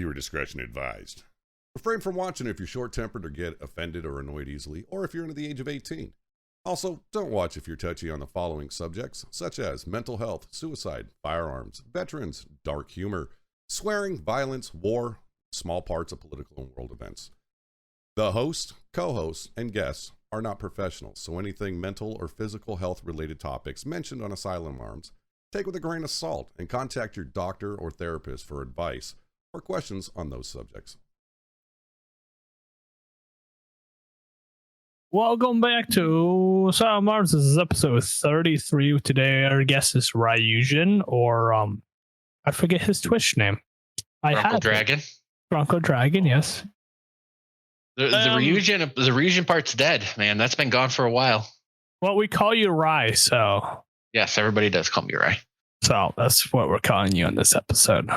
Viewer discretion advised. Refrain from watching if you're short-tempered or get offended or annoyed easily, or if you're under the age of 18. Also, don't watch if you're touchy on the following subjects, such as mental health, suicide, firearms, veterans, dark humor, swearing, violence, war, small parts of political and world events. The host, co-hosts, and guests are not professionals, so anything mental or physical health related topics mentioned on Asylum Arms, take with a grain of salt and contact your doctor or therapist for advice or questions on those subjects. Welcome back to Asylum Arms. This is episode 33. Today our guest is Ryujin, or I forget his Twitch name. GruncleDragon. GruncleDragon, yes. The Ryujin part's dead, man. That's been gone for a while. Well, we call you Ry, so yes, everybody does call me Ry. So that's what we're calling you in this episode.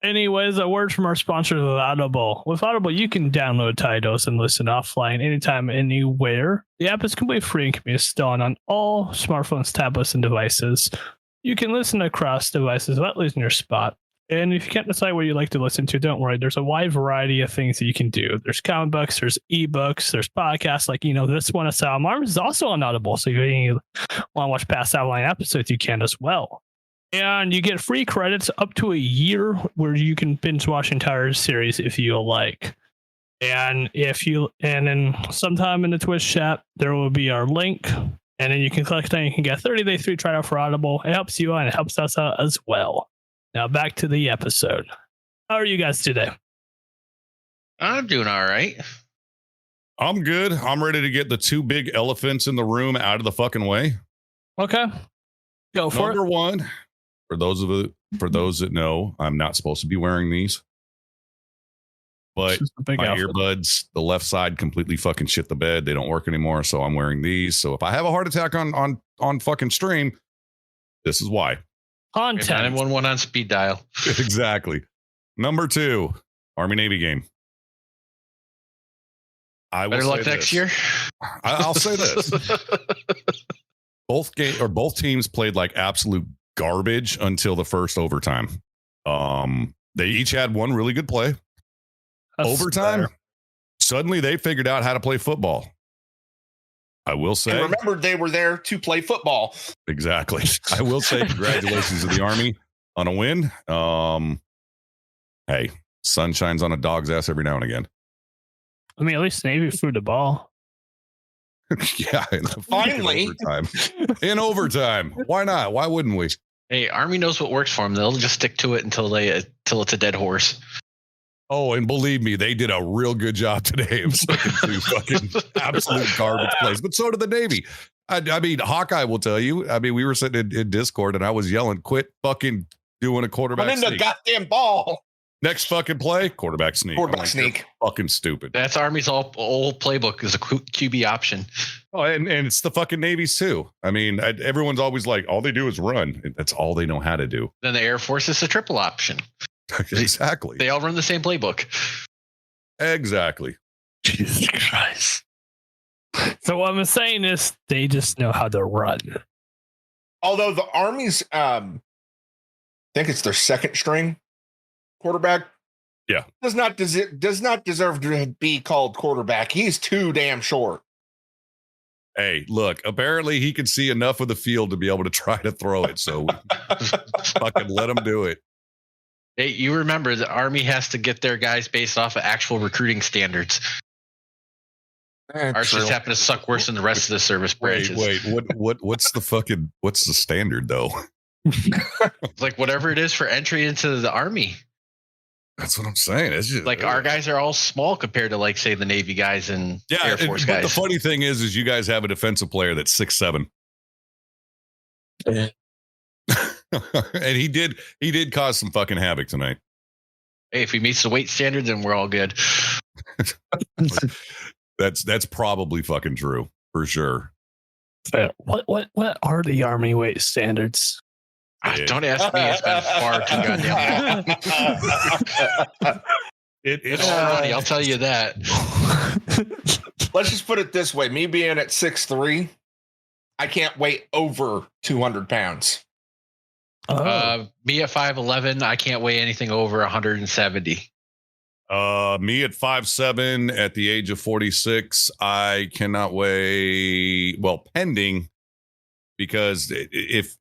Anyways, a word from our sponsors with Audible. With Audible, you can download titles and listen offline anytime, anywhere. The app is completely free and can be installed on all smartphones, tablets, and devices. You can listen across devices without losing your spot. And if you can't decide what you like to listen to, don't worry. There's a wide variety of things that you can do. There's comic books, there's ebooks, there's podcasts. Like, this one, Asylum Arms, is also on Audible. So if you want to watch past outline episodes, you can as well. And you get free credits up to a year where you can binge watch entire series if you like. And then sometime in the Twitch chat, there will be our link. And then you can click on it. You can get a 30-day free trial for Audible. It helps you out and it helps us out as well. Now back to the episode. How are you guys today? I'm doing all right. I'm good. I'm ready to get the two big elephants in the room out of the fucking way. Okay. Go for Number one, for those that know, I'm not supposed to be wearing these. But my earbuds, the left side completely fucking shit the bed. They don't work anymore, so I'm wearing these. So if I have a heart attack on fucking stream, this is why. Content. 911 on speed dial. Exactly. Number two, Army-Navy game. Better luck next year. I'll say this. Both teams played like absolute garbage until the first overtime. They each had one really good play. Overtime, suddenly they figured out how to play football. I will say, and remembered they were there to play football. Exactly. I will say congratulations to the Army on a win. Hey, sun shines on a dog's ass every now and again. I mean, at least Navy threw the ball. Yeah, finally. In overtime. Why not? Why wouldn't we? Hey, Army knows what works for them. They'll just stick to it until it's a dead horse. Oh, and believe me, they did a real good job today of sticking to fucking absolute garbage plays. But so did the Navy. I mean, Hawkeye will tell you. I mean, we were sitting in Discord and I was yelling, "Quit fucking doing a quarterback sneak. The goddamn ball." Next fucking play, quarterback sneak. Quarterback sneak. Fucking stupid. That's Army's old playbook is a QB option. Oh, and it's the fucking Navy's too. I mean, everyone's always like, all they do is run. That's all they know how to do. Then the Air Force is a triple option. Exactly. They all run the same playbook. Exactly. Jesus Christ. So what I'm saying is they just know how to run. Although the Army's, I think it's their second string quarterback. Yeah. Does not deserve to be called quarterback. He's too damn short. Hey, look, apparently he can see enough of the field to be able to try to throw it. So fucking let him do it. Hey, you remember the Army has to get their guys based off of actual recruiting standards. Ours just happen to suck worse than the rest of the service branches. Wait, what's the standard though? It's like whatever it is for entry into the Army. That's what I'm saying. It's just like our guys are all small compared to, like, say, the Navy guys and Air Force guys. But the funny thing is you guys have a defensive player that's 6'7". Yeah. And he did cause some fucking havoc tonight. Hey, if he meets the weight standard, then we're all good. That's probably fucking true for sure. What are the Army weight standards? Don't ask me. It's been far too goddamn long. It's funny, I'll tell you that. Let's just put it this way. Me being at 6'3", I can't weigh over 200 pounds. Me at 5'11", I can't weigh anything over 170. Me at 5'7", at the age of 46, I cannot weigh, well, pending, because if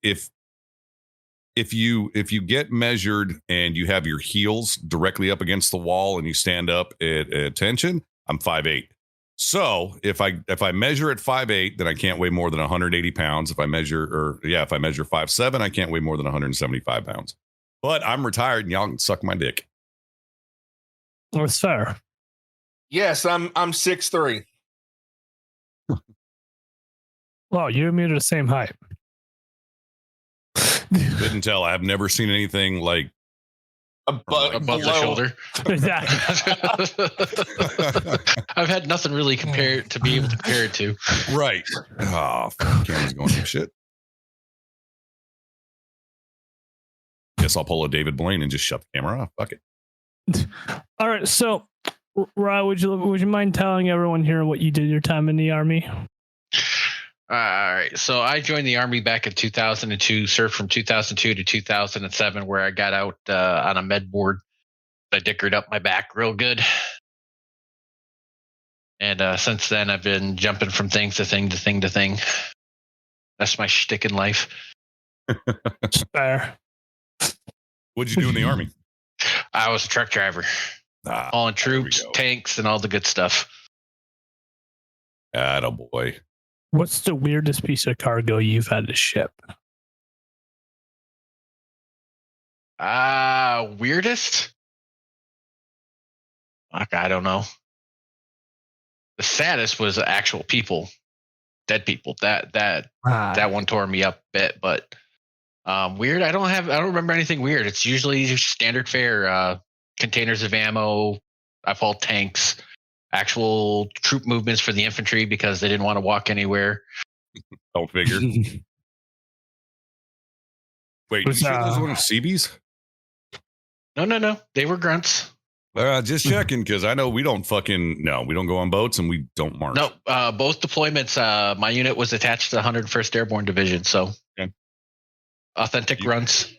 you get measured and you have your heels directly up against the wall and you stand up at attention, I'm 5'8". So if I measure at 5'8", then I can't weigh more than 180 pounds. If I measure 5'7", I can't weigh more than 175 pounds. But I'm retired and y'all can suck my dick. That's fair. Yes, I'm 6'3". Well, you and me are the same height. Couldn't tell. I've never seen anything like above the shoulder. Exactly. I've had nothing really to be able to compare it to. Right. Oh, camera's going to shit. Guess I'll pull a David Blaine and just shut the camera off. Fuck it. All right. So, Ryan, would you mind telling everyone here what you did your time in the Army? All right. So I joined the Army back in 2002, served from 2002 to 2007, where I got out on a med board. I dickered up my back real good. And since then, I've been jumping from thing to thing to thing to thing. That's my shtick in life. Fair. What'd you do in the Army? I was a truck driver. Hauling troops, tanks, and all the good stuff. Attaboy. What's the weirdest piece of cargo you've had to ship? Weirdest? Fuck, I don't know. The saddest was actual people, dead people. That one tore me up a bit, but weird. I don't remember anything weird. It's usually standard fare. Containers of ammo. I've hauled tanks. Actual troop movements for the infantry because they didn't want to walk anywhere. Don't figure. Wait, you sure those weren't Seabees? No. They were grunts. Just checking, because I know we don't go on boats and we don't march. No, both deployments, my unit was attached to the 101st Airborne Division, so okay. Authentic grunts.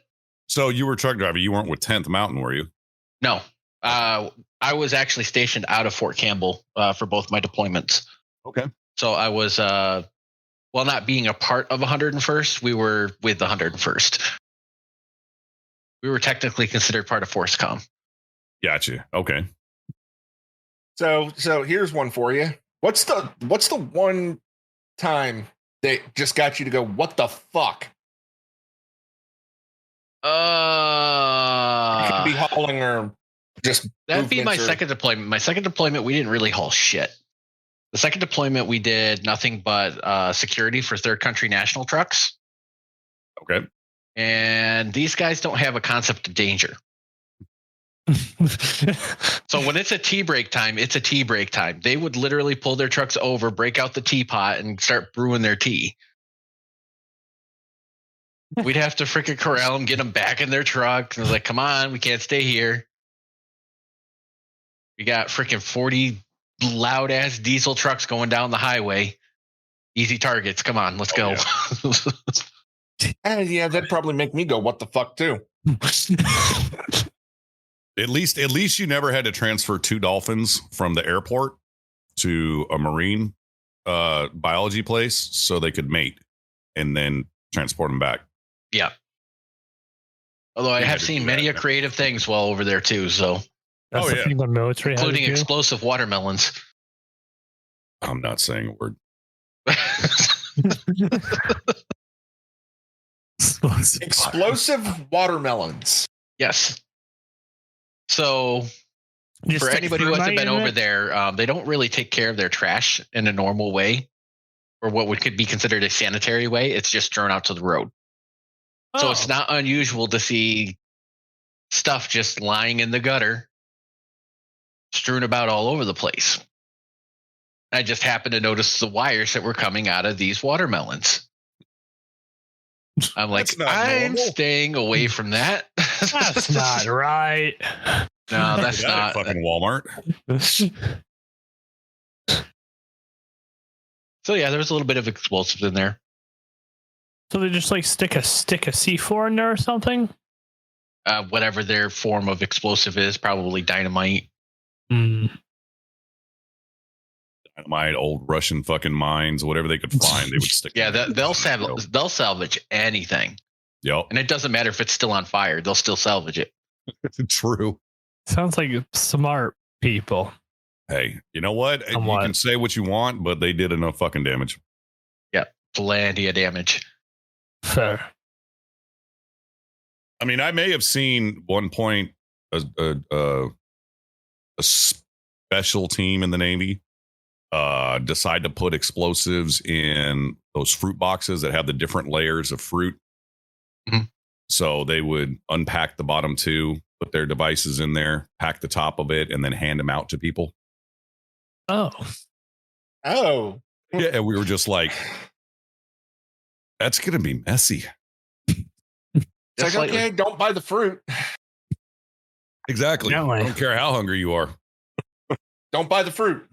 So you were a truck driver. You weren't with 10th Mountain, were you? No. I was actually stationed out of Fort Campbell for both my deployments. Okay. So I was, while not being a part of 101st, we were with the 101st. We were technically considered part of ForceCom. Gotcha. Okay. So here's one for you. What's the one time that just got you to go, what the fuck? It could be hauling or just that'd be my second deployment. My second deployment, we didn't really haul shit. The second deployment, we did nothing but security for third country national trucks. Okay. And these guys don't have a concept of danger. So when it's a tea break time, it's a tea break time. They would literally pull their trucks over, break out the teapot, and start brewing their tea. We'd have to freaking corral them, get them back in their truck. And I was like, come on, we can't stay here. We got freaking 40 loud ass diesel trucks going down the highway. Easy targets. Come on, let's go. Yeah. Yeah, that'd probably make me go, what the fuck, too. At least you never had to transfer 2 dolphins from the airport to a marine biology place so they could mate and then transport them back. Yeah. Although I have seen many creative things while over there too. So, that's the thing the military, including explosive watermelons. I'm not saying a word. Explosive watermelons. Yes. So, for anybody who hasn't been over there, they don't really take care of their trash in a normal way, or what could be considered a sanitary way. It's just thrown out to the road. Oh. So it's not unusual to see stuff just lying in the gutter, strewn about all over the place. I just happened to notice the wires that were coming out of these watermelons. I'm like, I'm staying away from that. That's not right. No, that's not. Fucking Walmart. So yeah, there was a little bit of explosives in there. So they just like stick a C4 in there or something? Whatever their form of explosive is, probably dynamite. Mm. Dynamite, old Russian fucking mines, whatever they could find, they would stick. Yeah, they'll salvage anything. Yep. And it doesn't matter if it's still on fire; they'll still salvage it. True. Sounds like smart people. Hey, you know what? You can say what you want, but they did enough fucking damage. Yeah, plenty of damage. Fair. I mean, I may have seen one point a special team in the Navy decide to put explosives in those fruit boxes that have the different layers of fruit. Mm-hmm. So they would unpack the bottom two, put their devices in there, pack the top of it, and then hand them out to people. Oh. Yeah, and we were just like, that's going to be messy. It's like, okay, don't buy the fruit. Exactly. I don't care how hungry you are. Don't buy the fruit.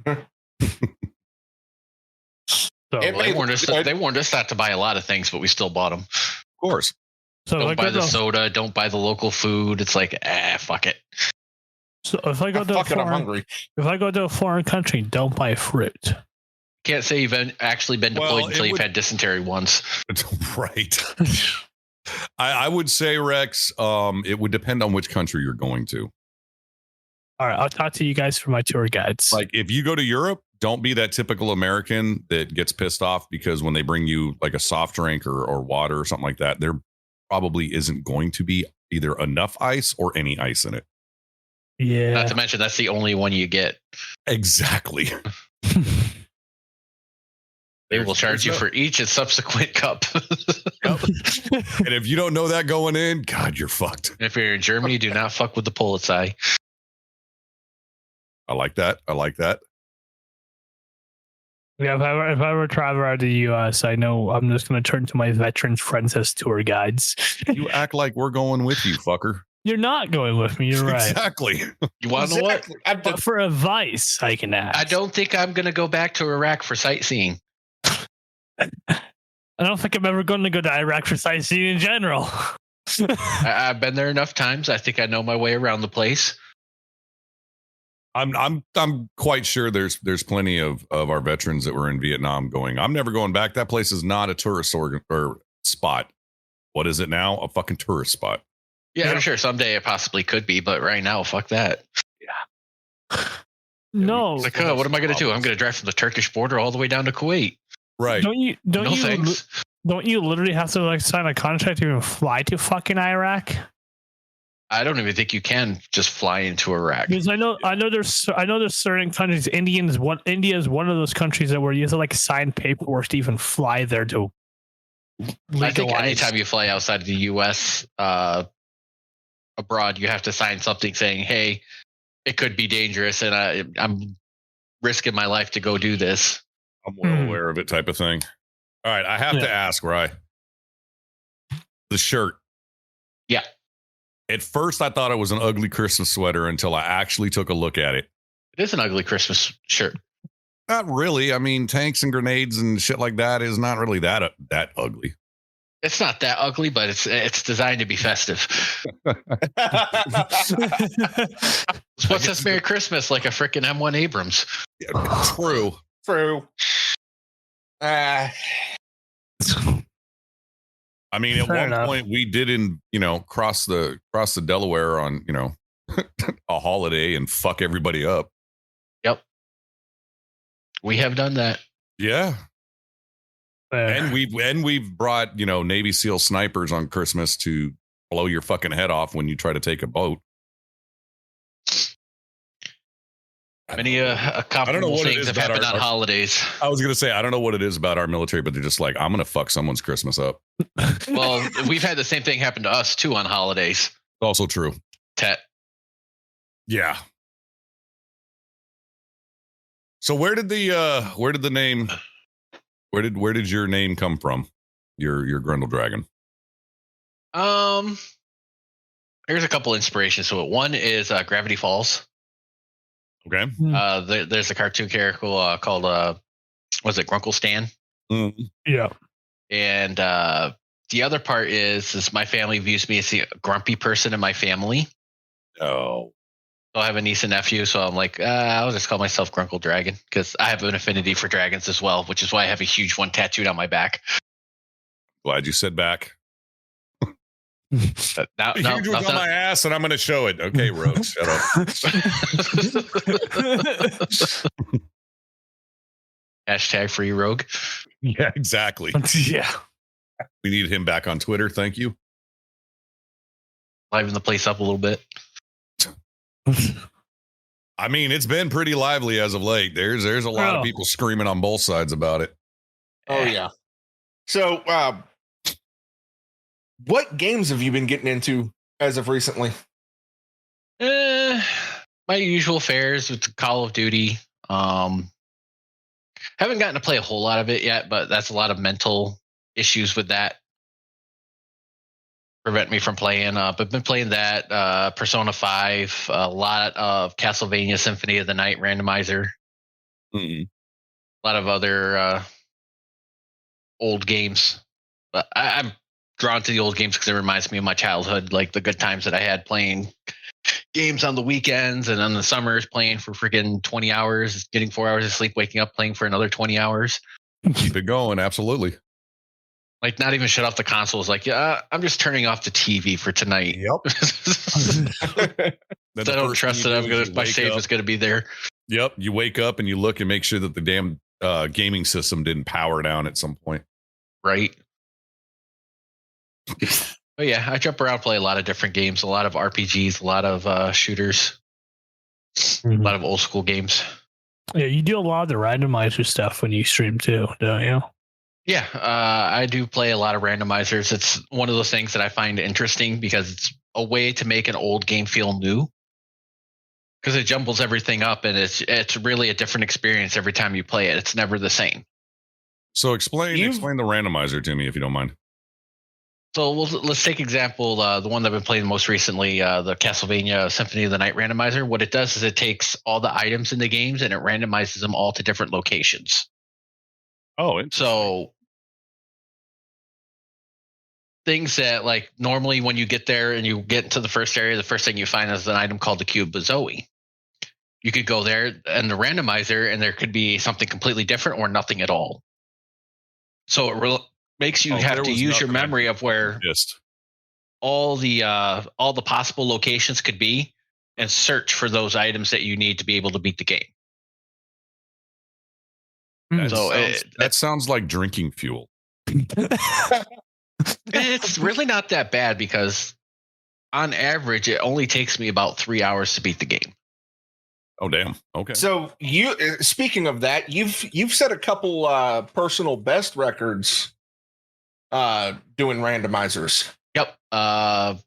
They warned us not to buy a lot of things, but we still bought them. Of course. So don't buy the soda. Don't buy the local food. It's like, fuck it. So if I go to a foreign country, don't buy fruit. Can't say you've actually been deployed until you've had dysentery once. Right. I would say, Rex, it would depend on which country you're going to. All right, I'll talk to you guys for my tour guides. Like, if you go to Europe, don't be that typical American that gets pissed off because when they bring you like a soft drink or water or something like that, there probably isn't going to be either enough ice or any ice in it. Yeah. Not to mention, that's the only one you get. Exactly. They will charge you for each and subsequent cup. Yep. And if you don't know that going in, God, you're fucked. And if you're in Germany, do not fuck with the Polizei. I like that. Yeah, if I ever travel out of the U.S., I know I'm just going to turn to my veterans friends as tour guides. You act like we're going with you, fucker. You're not going with me. You're right. Exactly. You want to know what? But for advice, I can ask. I don't think I'm going to go back to Iraq for sightseeing. I don't think I'm ever going to go to Iraq for sightseeing in general. I've been there enough times. I think I know my way around the place. I'm quite sure there's plenty of our veterans that were in Vietnam going, I'm never going back. That place is not a tourist or spot. What is it now? A fucking tourist spot. Yeah, I'm sure someday it possibly could be, but right now, fuck that. Yeah. No. Like, what am I going to do? I'm going to drive from the Turkish border all the way down to Kuwait. Right. Don't you literally have to like sign a contract to even fly to fucking Iraq? I don't even think you can just fly into Iraq. Because I know there's certain countries. India is one of those countries that where you have to like sign paperwork to even fly there to legalize. I think anytime you fly outside of the U.S. Abroad, you have to sign something saying, "Hey, it could be dangerous, and I'm risking my life to go do this." I'm well aware of it, type of thing. All right, I have to ask, Rye. The shirt. Yeah. At first, I thought it was an ugly Christmas sweater until I actually took a look at it. It is an ugly Christmas shirt. Not really. I mean, tanks and grenades and shit like that is not really that ugly. It's not that ugly, but it's designed to be festive. What says Merry Christmas like a frickin' M1 Abrams? Yeah, true. I mean, at one point we didn't, cross the Delaware on, a holiday and fuck everybody up. Yep. We have done that. Yeah. And we've brought, Navy SEAL snipers on Christmas to blow your fucking head off when you try to take a boat. Many comparable things have happened on holidays. I was going to say, I don't know what it is about our military, but they're just like, I'm going to fuck someone's Christmas up. Well, we've had the same thing happen to us too on holidays. Also true. Tet. Yeah. So where did the name, where did your name come from? Your GruncleDragon. Here's a couple inspirations to it. One is Gravity Falls. Okay. There's a cartoon character called was it Grunkle Stan? Yeah. And the other part is my family views me as the grumpy person in my family. Oh. So I have a niece and nephew, so I'm like, I'll just call myself GruncleDragon because I have an affinity for dragons as well, which is why I have a huge one tattooed on my back. Glad you said back. Huge one's on my ass, and I'm going to show it. Okay, Rogue, shut up. Hashtag free Rogue. Yeah, exactly. Yeah. We need him back on Twitter. Thank you. Liven the place up a little bit. I mean, it's been pretty lively as of late. There's a lot of people screaming on both sides about it. Oh, yeah. So, what games have you been getting into as of recently? My usual fares with Call of Duty. Haven't gotten to play a whole lot of it yet, but that's a lot of mental issues with that. Prevent me from playing. I've been playing that, Persona 5, a lot of Castlevania Symphony of the Night randomizer. Mm-hmm. A lot of other old games. But I'm drawn to the old games because it reminds me of my childhood, like the good times that I had playing games on the weekends and on the summers, playing for freaking 20 hours, getting 4 hours of sleep, waking up, playing for another 20 hours. Keep it going. Absolutely. Like, not even shut off the consoles. Like, yeah, I'm just turning off the TV for tonight. Yep. I don't trust that my save is going to be there. Yep. You wake up and you look and make sure that the damn gaming system didn't power down at some point. Right. But yeah, I jump around, play a lot of different games, a lot of RPGs, a lot of shooters, a lot of old school games. Yeah, you do a lot of the randomizer stuff when you stream too, don't you? Yeah, I do play a lot of randomizers. It's one of those things that I find interesting because it's a way to make an old game feel new. Because it jumbles everything up, and it's really a different experience every time you play it. It's never the same. So explain the randomizer to me, if you don't mind. So let's take example, the one that I've been playing most recently, the Castlevania Symphony of the Night randomizer. What it does is it takes all the items in the games and it randomizes them all to different locations. Oh, interesting. So things that, like, normally when you get there and you get into the first area, the first thing you find is an item called the Cube of Zoe. You could go there and the randomizer, and there could be something completely different or nothing at all. So it makes you have to use your memory of where all the possible locations could be and search for those items that you need to be able to beat the game. That sounds like drinking fuel. It's really not that bad because on average, it only takes me about 3 hours to beat the game. Oh, damn. Okay. So speaking of that, you've set a couple personal best records doing randomizers. Yep. My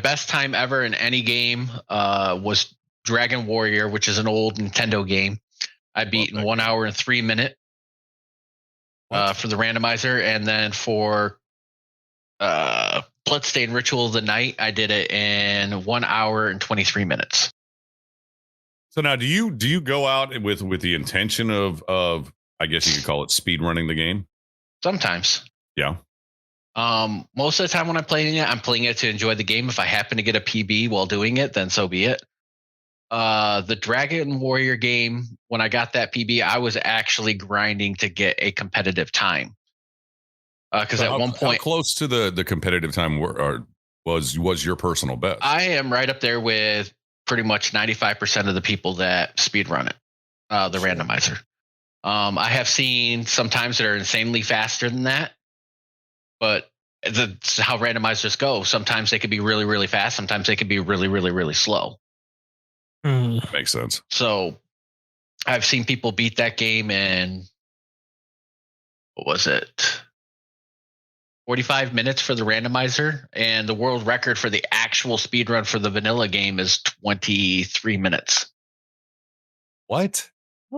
best time ever in any game was Dragon Warrior, which is an old Nintendo game. I beat in 1 hour and 3 minutes for the randomizer, and then for Bloodstained Ritual of the Night, I did it in 1 hour and 23 minutes. So now, do you go out with the intention of I guess you could call it speed running the game? Sometimes. Yeah. Most of the time when I'm playing it, I'm playing it to enjoy the game. If I happen to get a PB while doing it, then so be it. The Dragon Warrior game, when I got that PB, I was actually grinding to get a competitive time. Because at one point, how close to the competitive time was your personal best? I am right up there with pretty much 95% of the people that speedrun it, the randomizer. I have seen some times that are insanely faster than that, but that's how randomizers go. Sometimes they could be really, really fast. Sometimes they could be really, really, really slow. Makes sense. So I've seen people beat that game in, what was it? 45 minutes for the randomizer, and the world record for the actual speedrun for the vanilla game is 23 minutes. What?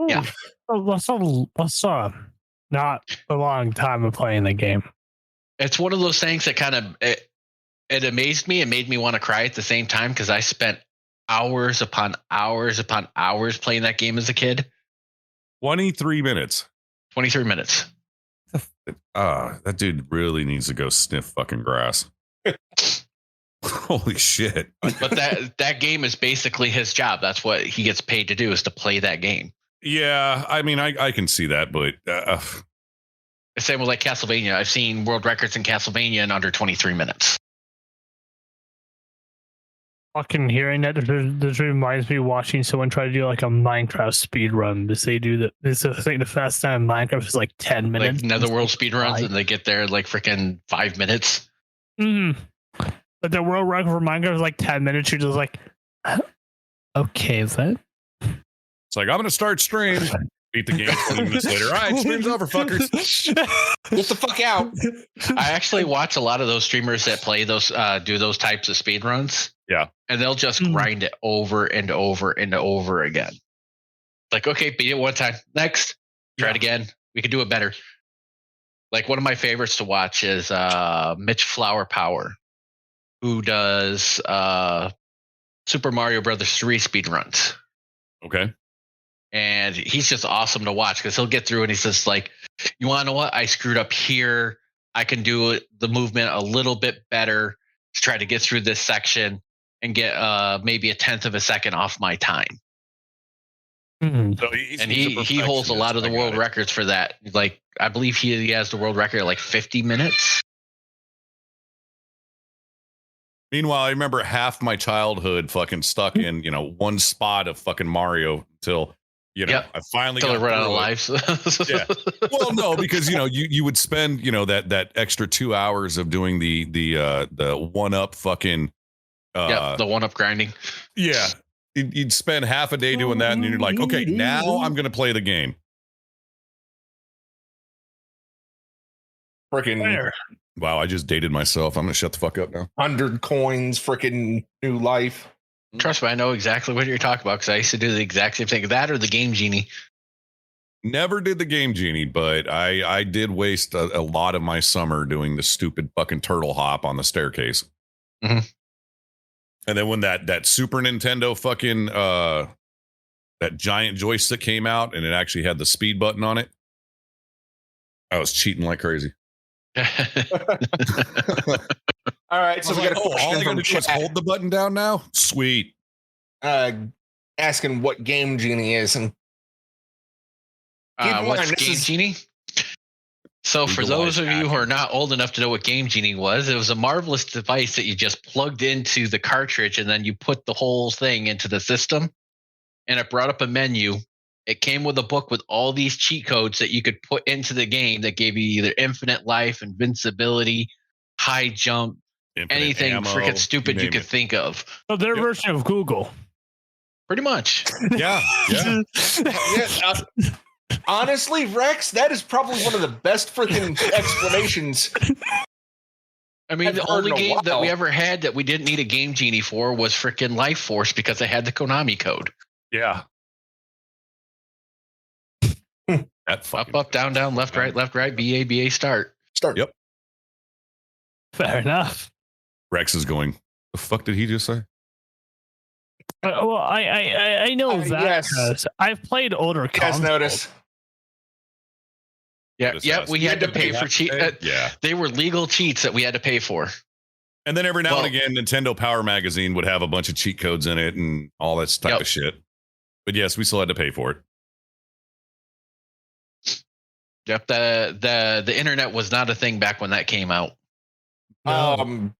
Yeah. That's not a long time of playing the game. It's one of those things that kind of, it amazed me and made me want to cry at the same time because I spent hours upon hours upon hours playing that game as a kid. 23 minutes. 23 minutes. That dude really needs to go sniff fucking grass. Holy shit. But that game is basically his job. That's what he gets paid to do, is to play that game. Yeah, I mean, I can see that, but the same with like Castlevania. I've seen world records in Castlevania in under 23 minutes. Fucking hearing that, this reminds me of watching someone try to do like a Minecraft speed run. Because they do that. This is, I think the fast time in Minecraft is like 10 minutes. Like Netherworld speed runs, and they get there in like freaking 5 minutes. But the world record for Minecraft is like 10 minutes. You're just like, okay, is that? It's like, I'm going to start stream. Beat the game 20 minutes later. All right, stream's over, fuckers. Get the fuck out. I actually watch a lot of those streamers that play those, do those types of speed runs. Yeah. And they'll just grind it over and over and over again. Like, okay, beat it one time. Next, try it again. We can do it better. Like, one of my favorites to watch is Mitch Flower Power, who does Super Mario Brothers 3 speed runs. Okay. And he's just awesome to watch because he'll get through and he's just like, you want to know what? I screwed up here. I can do the movement a little bit better to try to get through this section and get maybe a 1/10 of a second off my time. So he holds a lot of the world records for that. Like, I believe he has the world record at like 50 minutes. Meanwhile, I remember half my childhood fucking stuck in, one spot of fucking Mario until, I finally got run out of lives. Yeah. Well, no, because you would spend that extra 2 hours of doing the one up fucking the one up grinding. Yeah, you'd spend half a day doing that, and you're like, okay, now I'm gonna play the game. Freaking wow! I just dated myself. I'm gonna shut the fuck up now. 100 coins, freaking new life. Trust me, I know exactly what you're talking about because I used to do the exact same thing. That or the Game Genie. Never did the Game Genie, but I did waste a lot of my summer doing the stupid fucking turtle hop on the staircase. Mm-hmm. And then when that Super Nintendo fucking that giant joystick came out and it actually had the speed button on it, I was cheating like crazy. All right, so we got a question all you gotta do is hold the button down now. Sweet. Asking what Game Genie is, and what's Game Genie? So for those of you who are not old enough to know what Game Genie was, it was a marvelous device that you just plugged into the cartridge and then you put the whole thing into the system, and it brought up a menu. It came with a book with all these cheat codes that you could put into the game that gave you either infinite life, invincibility, high jump, anything freaking stupid you could think of. So their version of Google. Pretty much. Yeah. Honestly, Rex, that is probably one of the best freaking explanations. I mean, the only game that we ever had that we didn't need a Game Genie for was freaking Life Force because they had the Konami code. Yeah. Up, down, left, right, BA, start. Yep. Fair enough. Rex is going, the fuck did he just say? Well, I know that because I've played older consoles. Notice. Yeah, we had to pay for cheat. Yeah. They were legal cheats that we had to pay for. And then every now and again, Nintendo Power Magazine would have a bunch of cheat codes in it and all that type of shit. But yes, we still had to pay for it. Yep, the internet was not a thing back when that came out. So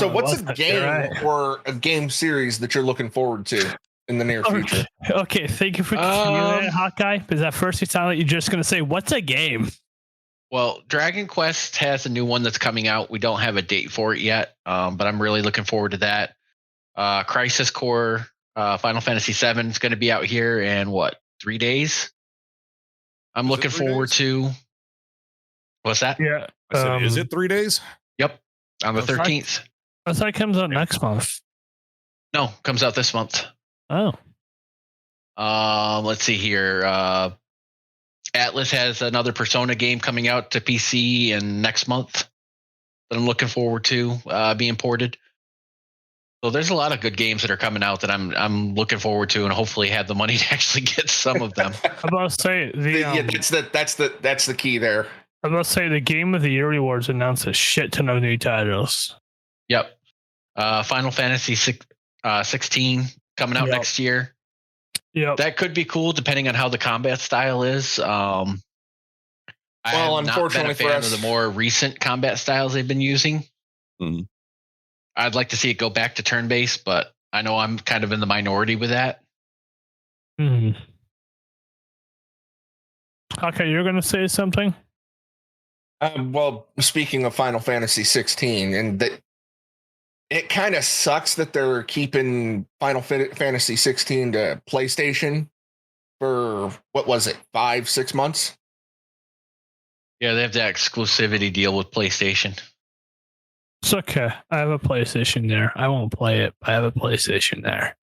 what's a game or a game series that you're looking forward to in the near future? Okay, thank you for that, Hawkeye. Because at first it sounded like you're just going to say, what's a game? Well, Dragon Quest has a new one that's coming out. We don't have a date for it yet, but I'm really looking forward to that. Crisis Core, Final Fantasy VII is going to be out here in 3 days? I'm looking forward to. What's that? Yeah. I said, is it 3 days? Yep. On the 13th. I thought it comes out next month. No, comes out this month. Oh. Let's see here. Atlas has another Persona game coming out to PC in next month that I'm looking forward to being ported. So there's a lot of good games that are coming out that I'm looking forward to, and hopefully have the money to actually get some of them. I'm about to say that's the key there. I'm about to say the Game of the Year awards announced a shit ton of new titles. Yep. Final Fantasy 16 coming out next year. Yep. That could be cool depending on how the combat style is. I'm not been a fan of the more recent combat styles they've been using. Mm-hmm. I'd like to see it go back to turn-based, but I know I'm kind of in the minority with that. Mm-hmm. Okay, you're going to say something? Well, speaking of Final Fantasy 16, and that it kind of sucks that they're keeping Final Fantasy 16 to PlayStation for, what was it, 5-6 months? Yeah, they have that exclusivity deal with PlayStation. It's okay. I have a PlayStation there. I won't play it. I have a PlayStation there.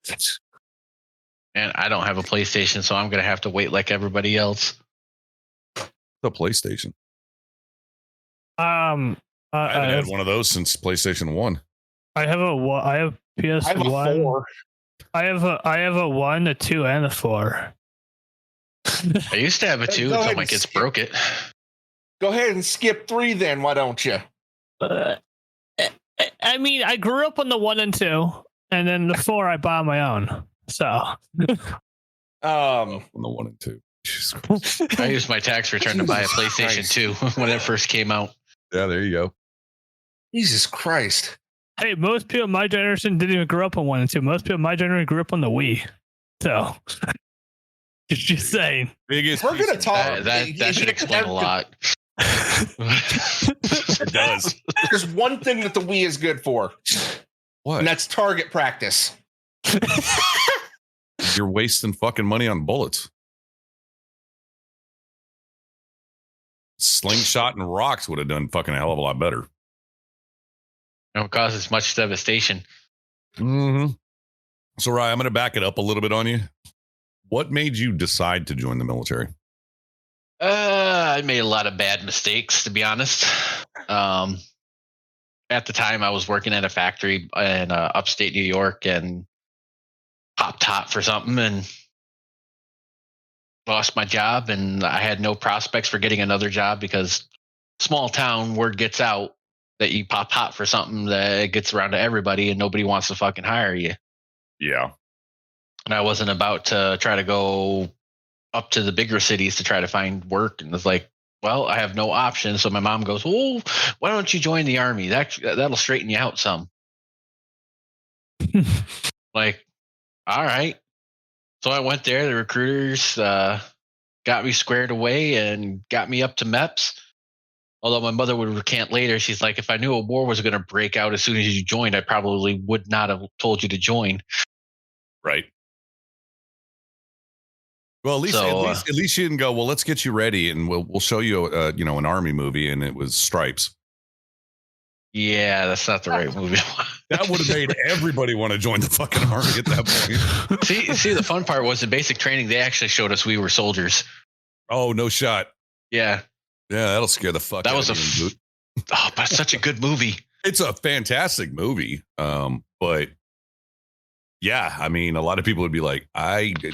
And I don't have a PlayStation, so I'm going to have to wait like everybody else. The PlayStation. I haven't had one of those since PlayStation 1. I have PS1. I have a 1, a 2, and a 4. I used to have a 2 until my kids broke it. Go ahead and skip 3 then, why don't you? I mean, I grew up on the 1 and 2, and then the 4 I bought my own. So, on the 1 and 2. I used my tax return to buy a PlayStation 2 when it first came out. Yeah, there you go. Jesus Christ. Hey, most people in my generation didn't even grow up on 1 and 2. Most people in my generation grew up on the Wii. So, just saying. Biggest we're going to talk. That should explain a lot. It does. There's one thing that the Wii is good for. What? And that's target practice. You're wasting fucking money on bullets. Slingshot and rocks would have done fucking a hell of a lot better. It would cause as much devastation. Mm-hmm. So, Ryan, I'm going to back it up a little bit on you. What made you decide to join the military? I made a lot of bad mistakes, to be honest. At the time, I was working at a factory in upstate New York and popped hot for something and lost my job. And I had no prospects for getting another job because small town, word gets out that you pop hot for something that gets around to everybody and nobody wants to fucking hire you. Yeah. And I wasn't about to try to go up to the bigger cities to try to find work. And it's like, well, I have no option. So my mom goes, well, why don't you join the Army? That'll straighten you out some. Like, all right. So I went there. The recruiters got me squared away and got me up to MEPS. Although my mother would recant later. She's like, if I knew a war was going to break out as soon as you joined, I probably would not have told you to join. Right. Well, at least you didn't go, well, let's get you ready and we'll show you an Army movie, and it was Stripes. Yeah, that's not the right movie. That would have made everybody want to join the fucking Army at that point. See, the fun part was in basic training, they actually showed us we were soldiers. Oh, no shot. Yeah. Yeah, that'll scare the fuck out of you. But it's such a good movie. It's a fantastic movie. But yeah, I mean, a lot of people would be like, Can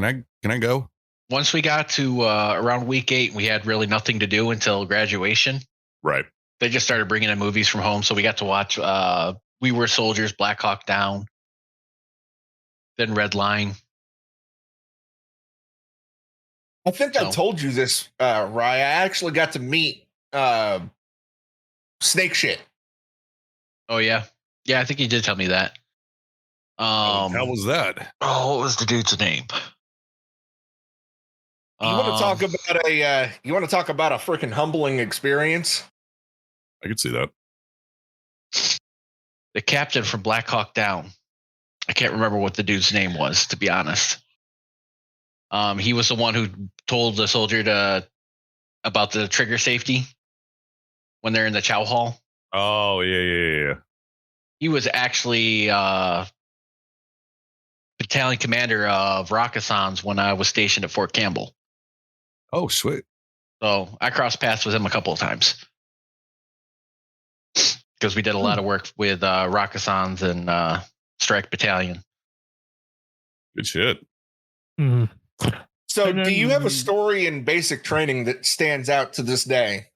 I go? Once we got to around week 8, we had really nothing to do until graduation. Right. They just started bringing in movies from home, so we got to watch We Were Soldiers, Black Hawk Down, then Red Line. I think I told you this, Rye. I actually got to meet Snake Shit. Oh yeah, I think you did tell me that. How was that? Oh, what was the dude's name? You want to talk about a freaking humbling experience? I could see that. The captain from Black Hawk Down. I can't remember what the dude's name was, to be honest. He was the one who told the soldier about the trigger safety when they're in the chow hall. Oh, yeah. He was actually battalion commander of Rakasans when I was stationed at Fort Campbell. Oh, sweet. So I crossed paths with him a couple of times. because we did a lot of work with Rakasans and Strike Battalion. Good shit. Mm-hmm. So, do you have a story in basic training that stands out to this day?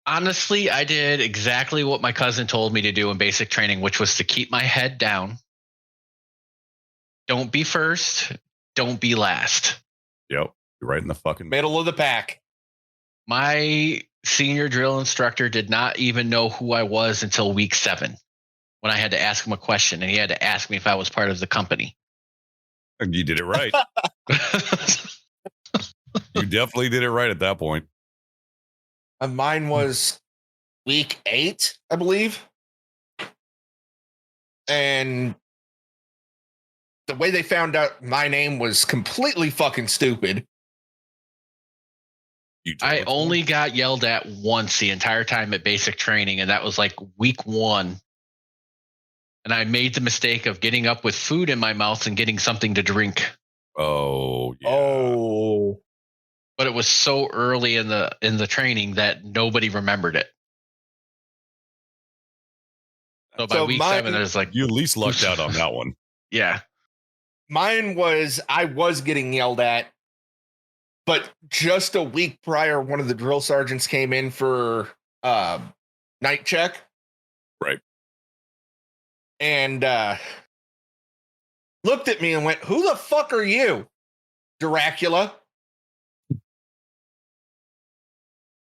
Honestly, I did exactly what my cousin told me to do in basic training, which was to keep my head down. Don't be first. Don't be last. Yep. You're right in the fucking middle of the pack. My senior drill instructor did not even know who I was until week 7 when I had to ask him a question, and he had to ask me if I was part of the company. And you did it right. You definitely did it right at that point. Mine was week 8, I believe. And the way they found out my name was completely fucking stupid. I only got yelled at once the entire time at basic training, and that was like week 1. And I made the mistake of getting up with food in my mouth and getting something to drink. Oh, yeah. Oh. But it was so early in the training that nobody remembered it. So by week 7, I was like, you at least lucked out on that one. Yeah. Mine was, I was getting yelled at, but just a week prior, one of the drill sergeants came in for night check. Right. And looked at me and went, "Who the fuck are you, Dracula?"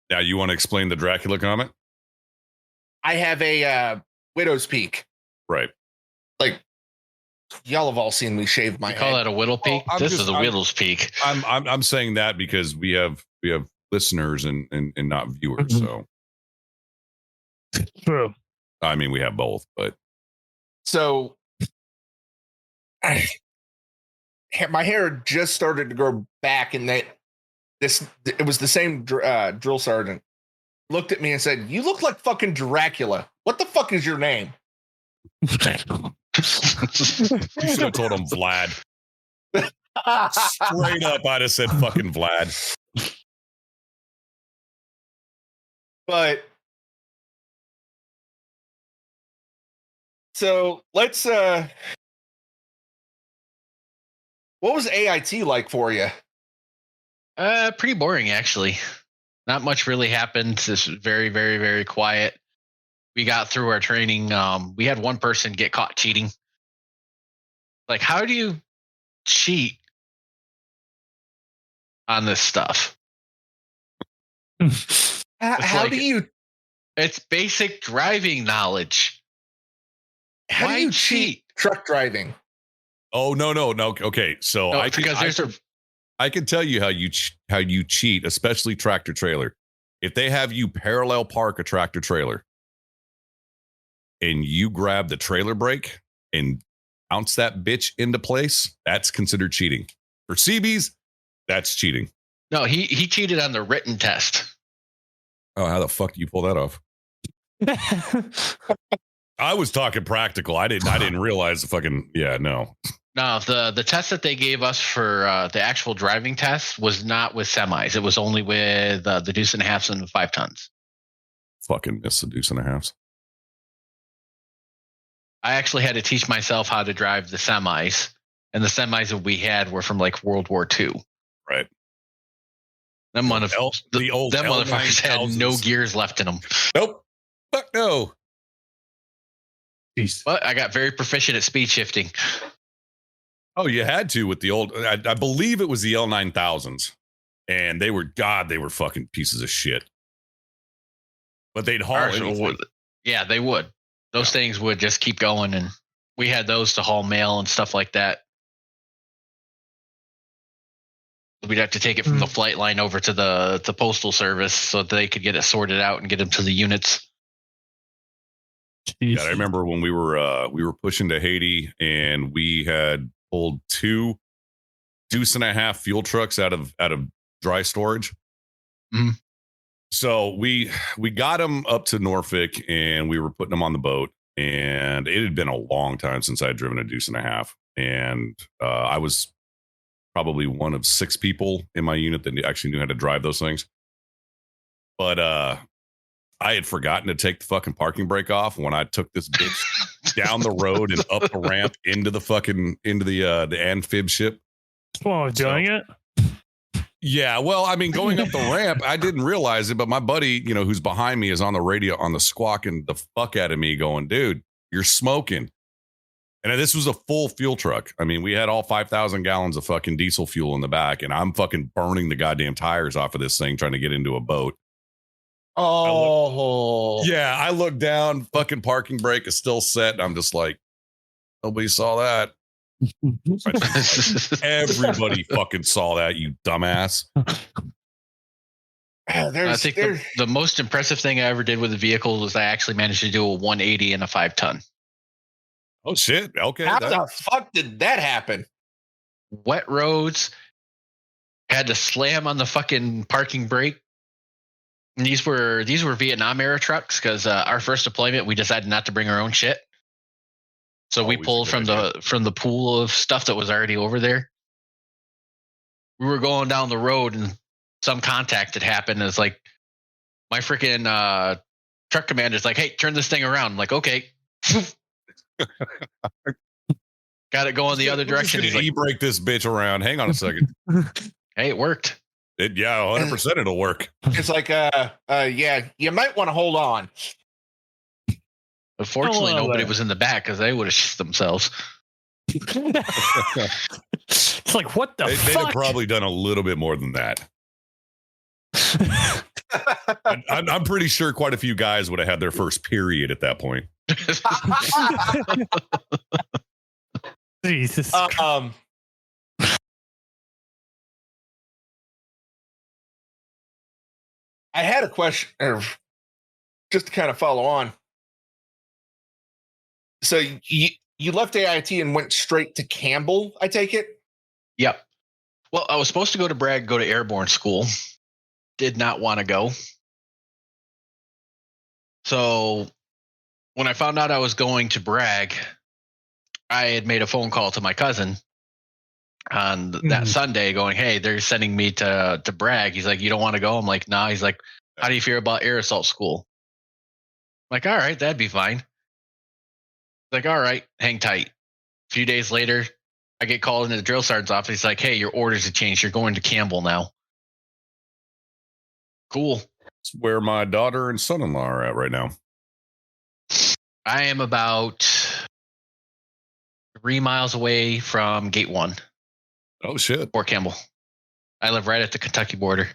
Now, you want to explain the Dracula comment? I have a widow's peak. Right. Like, y'all have all seen me shave my head. Call that a whittle peak? This is a widow's peak. I'm saying that because we have listeners and not viewers. Mm-hmm. So true. I mean, we have both, but so my hair just started to grow back, and it was the same drill sergeant looked at me and said, "You look like fucking Dracula. What the fuck is your name?" You should have told him Vlad. Straight up, I'd have said fucking Vlad. But so let's what was AIT like for you? Pretty boring, actually. Not much really happened. This was very, very, very quiet. We got through our training. We had one person get caught cheating. Like, how do you cheat on this stuff? How do you? It's basic driving knowledge. How do you cheat truck driving? Oh, no. Okay, so I can tell you how you cheat, especially tractor trailer. If they have you parallel park a tractor trailer and you grab the trailer brake and bounce that bitch into place, that's considered cheating. For CBs, that's cheating. No, he cheated on the written test. Oh, how the fuck do you pull that off? I was talking practical. I didn't realize the fucking no. No, the test that they gave us for the actual driving test was not with semis. It was only with the deuce and a halves and the 5 tons. Fucking miss the deuce and a halves. I actually had to teach myself how to drive the semis, and the semis that we had were from like World War II. Right. The old motherfuckers had no gears left in them. Nope. Fuck no. Jeez. But I got very proficient at speed shifting. Oh, you had to with the old. I believe it was the L9000s, and they were fucking pieces of shit. But they'd haul anything. Yeah, they would. Those things would just keep going, and we had those to haul mail and stuff like that. We'd have to take it from the flight line over to the postal service so that they could get it sorted out and get them to the units. Yeah, I remember when we were pushing to Haiti, and we had pulled 2 deuce and a half fuel trucks out of dry storage. Mm-hmm. So we got them up to Norfolk, and we were putting them on the boat, and it had been a long time since I had driven a deuce and a half, and I was probably one of 6 people in my unit that actually knew how to drive those things. But I had forgotten to take the fucking parking brake off when I took this bitch down the road and up the ramp into the amphib ship. Well, doing it. Yeah, well, I mean, going up the ramp, I didn't realize it, but my buddy, who's behind me is on the radio on the squawking the fuck out of me going, dude, you're smoking. And this was a full fuel truck. I mean, we had all 5,000 gallons of fucking diesel fuel in the back, and I'm fucking burning the goddamn tires off of this thing trying to get into a boat. Oh. I look down, fucking parking brake is still set, and I'm just like, nobody saw that. Everybody fucking saw that, you dumbass. I think the most impressive thing I ever did with the vehicle was I actually managed to do a 180 in a 5-ton. Oh shit! Okay, how the fuck did that happen? Wet roads, had to slam on the fucking parking brake. And these were Vietnam era trucks because our first deployment we decided not to bring our own shit. So we pulled from the pool of stuff that was already over there. We were going down the road and some contact had happened. It's like my freaking truck commander's like, "Hey, turn this thing around." I'm like, "Okay." Got it going the other direction. He's like, e-brake this bitch around. Hang on a second. Hey, it worked. 100% it'll work. It's like, yeah, you might want to hold on. Unfortunately, nobody was in the back because they would have shit themselves. It's like, what the fuck? They'd have probably done a little bit more than that. I'm pretty sure quite a few guys would have had their first period at that point. Jesus. I had a question, just to kind of follow on. So you left AIT and went straight to Campbell, I take it? Yep. Well, I was supposed to go to Bragg, go to airborne school. Did not want to go. So when I found out I was going to Bragg, I had made a phone call to my cousin on that Sunday going, "Hey, they're sending me to Bragg." He's like, "You don't want to go?" I'm like, "Nah." He's like, "How do you feel about air assault school?" I'm like, "All right, that'd be fine." Like, "All right, hang tight." A few days later, I get called into the drill sergeant's office. He's like, "Hey, your orders have changed. You're going to Campbell now." Cool. It's where my daughter and son-in-law are at right now. I am about 3 miles away from Gate 1. Oh, shit. Fort Campbell. I live right at the Kentucky border.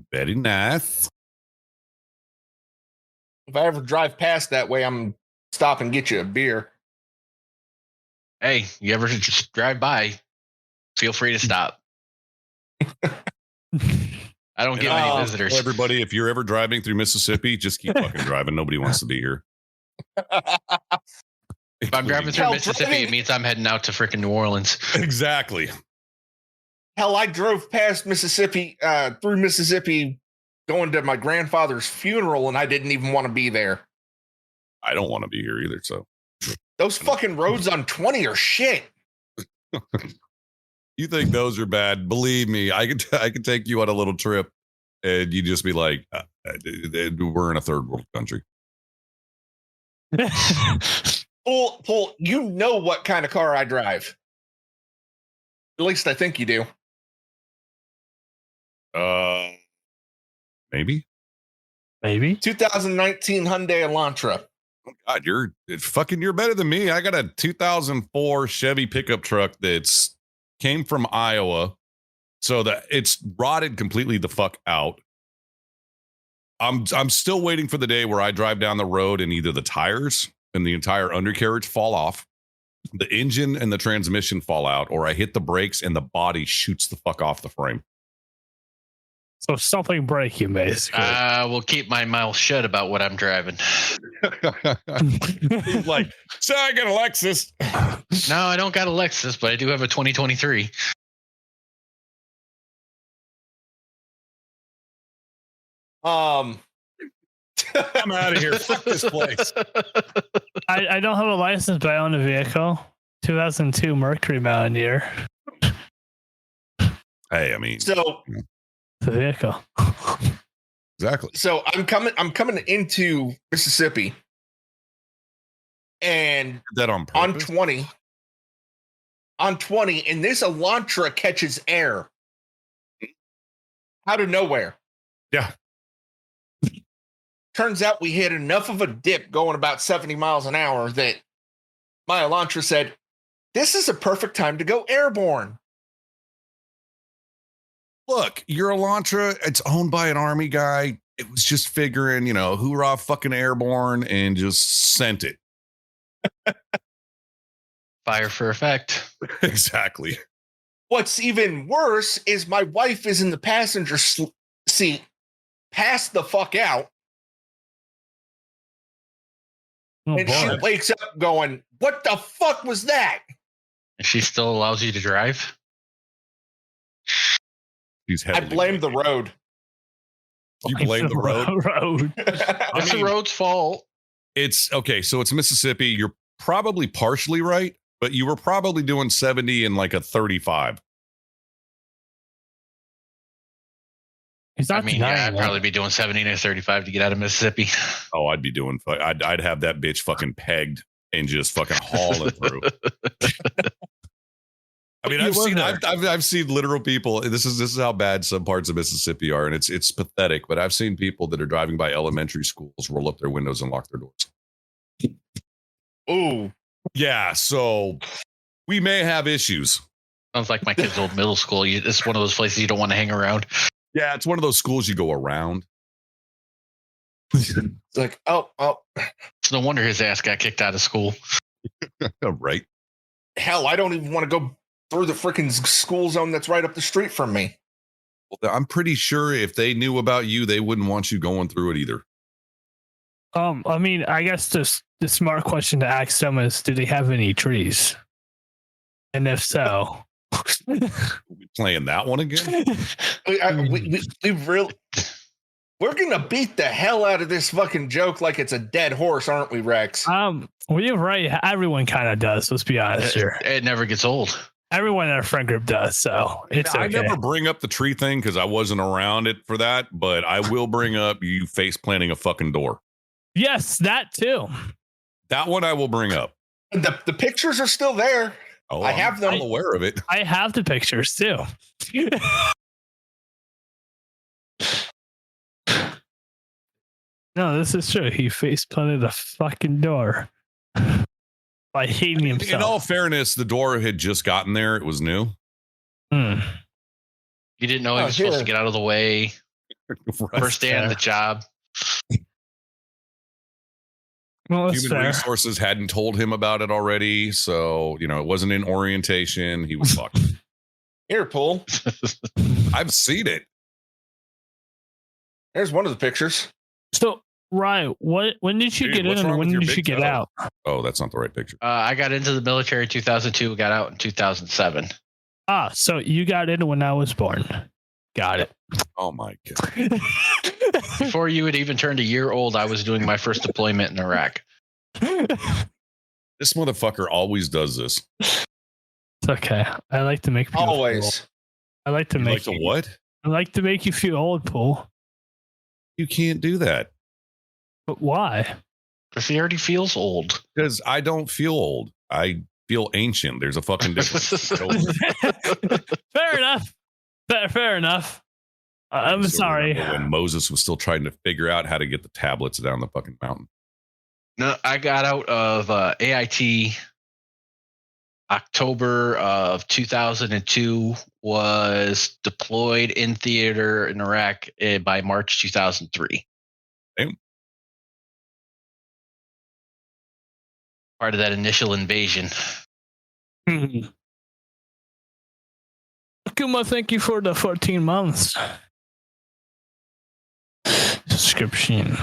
Very nice. If I ever drive past that way, I'm stop and get you a beer. Hey, you ever just drive by, feel free to stop. I don't get many visitors. Everybody, if you're ever driving through Mississippi, just keep fucking driving. Nobody wants to be here. If I'm driving through Mississippi, it means I'm heading out to freaking New Orleans. Exactly. Hell, I drove past Mississippi, through Mississippi, going to my grandfather's funeral, and I didn't even want to be there. I don't want to be here either, so. Those fucking roads on 20 are shit. You think those are bad? Believe me, I could take you on a little trip, and you'd just be like, "We're in a third world country." Paul, you know what kind of car I drive. At least I think you do. Maybe. 2019 Hyundai Elantra. Oh God, you're better than me. I got a 2004 Chevy pickup truck that's came from Iowa, so that it's rotted completely the fuck out. I'm still waiting for the day where I drive down the road and either the tires and the entire undercarriage fall off, the engine and the transmission fall out, or I hit the brakes and the body shoots the fuck off the frame. So something breaking, basically. Will keep my mouth shut about what I'm driving. He's like, "So I got a Lexus." No, I don't got a Lexus, but I do have a 2023. I'm out of here. Fuck this place. I don't have a license, but I own a vehicle. 2002 Mercury Mountaineer. Hey, I mean, so the vehicle. Exactly. So I'm coming into Mississippi, and Did that on purpose? on 20, and this Elantra catches air out of nowhere. Yeah. Turns out we hit enough of a dip going about 70 miles an hour that my Elantra said, this is a perfect time to go airborne. Look, your Elantra, it's owned by an Army guy. It was just figuring, hoorah, fucking airborne, and just sent it. Fire for effect. Exactly. What's even worse is my wife is in the passenger seat, passed the fuck out. Oh, and boy. she wakes up going, what the fuck was that? And she still allows you to drive? I blame the road. You blame the road? It's the road's fault. It's okay. So it's Mississippi. You're probably partially right, but you were probably doing 70 in like a 35. I'd probably be doing 70 to 35 to get out of Mississippi. Oh, I'd be doing. I'd have that bitch fucking pegged and just fucking hauling through. I mean, I've seen literal people. This is how bad some parts of Mississippi are, and it's pathetic. But I've seen people that are driving by elementary schools roll up their windows and lock their doors. Ooh, yeah. So we may have issues. Sounds like my kid's old middle school. It's one of those places you don't want to hang around. Yeah, it's one of those schools you go around. It's like, oh. It's no wonder his ass got kicked out of school. Right. Hell, I don't even want to go through the freaking school zone that's right up the street from me. Well, I'm pretty sure if they knew about you, they wouldn't want you going through it either. I guess the smart question to ask them is, do they have any trees? And if so, playing that one again. We're gonna beat the hell out of this fucking joke like it's a dead horse, aren't we, Rex? Well, you're right. Everyone kind of does. Let's be honest here. It never gets old. Everyone in our friend group does, so it's okay. I never bring up the tree thing because I wasn't around it for that, but I will bring up you face planting a fucking door. Yes, that too. That one I will bring up. The pictures are still there. Oh, I have them. I'm aware of it. I have the pictures too. No, this is true. He face planted a fucking door by hating himself. In all fairness, the door had just gotten there. It was new. You didn't know he was supposed to get out of the way. Right. First day on the job. Well, Human resources hadn't told him about it already, so it wasn't in orientation. He was fucked. Here, Paul. I've seen it. There's one of the pictures. So, Ryan, when did you get in and when did you get out? Oh, that's not the right picture. I got into the military in 2002, got out in 2007. So you got in when I was born. Got it. Oh my God. Before you had even turned a year old, I was doing my first deployment in Iraq. This motherfucker always does this. It's okay. I like to make people always. I like to make you what? I like to make you feel old, Paul. You can't do that. But why? Because he already feels old. Because I don't feel old. I feel ancient. There's a fucking difference. Fair enough. Fair enough. I'm sorry. When Moses was still trying to figure out how to get the tablets down the fucking mountain. No, I got out of AIT October of 2002, was deployed in theater in Iraq by March 2003. Damn. Part of that initial invasion. Kuma, thank you for the 14 months. Subscription.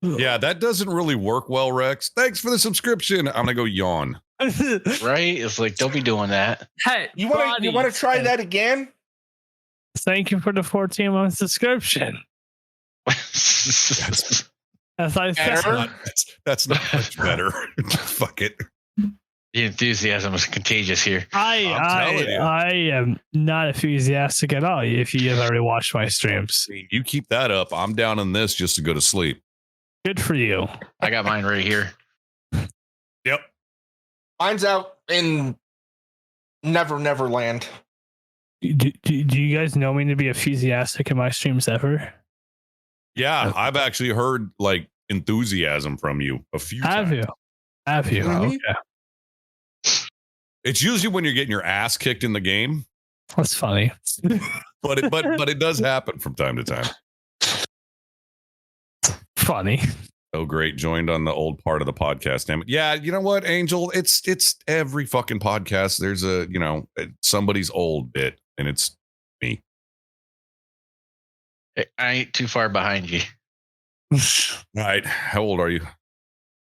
Yeah, that doesn't really work well, Rex. Thanks for the subscription. I'm gonna go yawn. Right? It's like, don't be doing that. Hey, you want to try that again? Thank you for the 14-month subscription. As I said, that's not much better. Fuck it. The enthusiasm is contagious here. I am not enthusiastic at all. If you have already watched my streams, You keep that up. I'm down on this just to go to sleep. good for you. I got mine right here. Yep. Mine's out in Neverland. Do you guys know me to be enthusiastic in my streams ever? Yeah, I've actually heard like enthusiasm from you a few times. Have you? Mhm. Okay. It's usually when you're getting your ass kicked in the game, That's funny. but it does happen from time to time. Funny. Oh, great. Joined on the old part of the podcast. Damn it. Yeah, you know what, Angel? It's every fucking podcast. There's a, somebody's old bit, and it's me. I ain't too far behind you. All right. How old are you?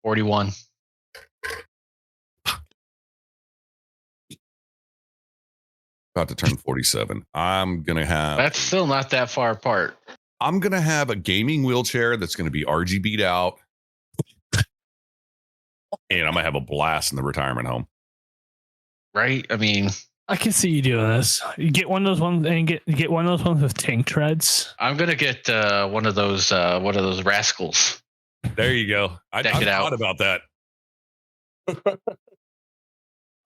41. About to turn 47. That's still not that far apart. I'm going to have a gaming wheelchair that's going to be RGB'd out. And I'm going to have a blast in the retirement home. Right? I mean, I can see you doing this. You get one of those ones and get one of those ones with tank treads. I'm gonna get one of those rascals. There you go. I've thought about that.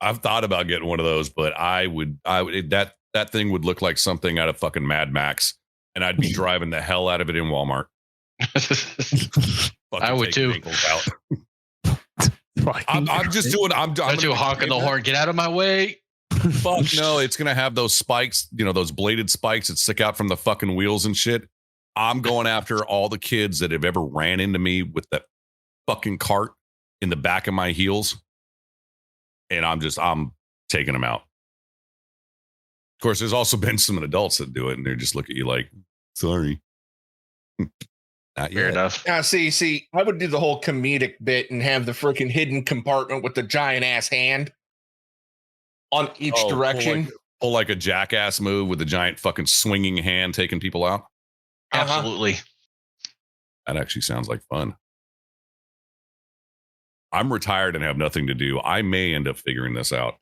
I've thought about getting one of those, but I would that thing would look like something out of fucking Mad Max, and I'd be driving the hell out of it in Walmart. I would too. I'm just doing. I'm do a honk in the horn. Get out of my way. Fuck no! It's gonna have those spikes, those bladed spikes that stick out from the fucking wheels and shit. I'm going after all the kids that have ever ran into me with that fucking cart in the back of my heels, and I'm taking them out. Of course, there's also been some adults that do it, and they just look at you like, "Sorry." Not Fair yet. enough. Now, see, I would do the whole comedic bit and have the freaking hidden compartment with the giant ass hand on each direction. Pull like a jackass move with a giant fucking swinging hand taking people out. Absolutely. That actually sounds like fun. I'm retired and have nothing to do. I may end up figuring this out.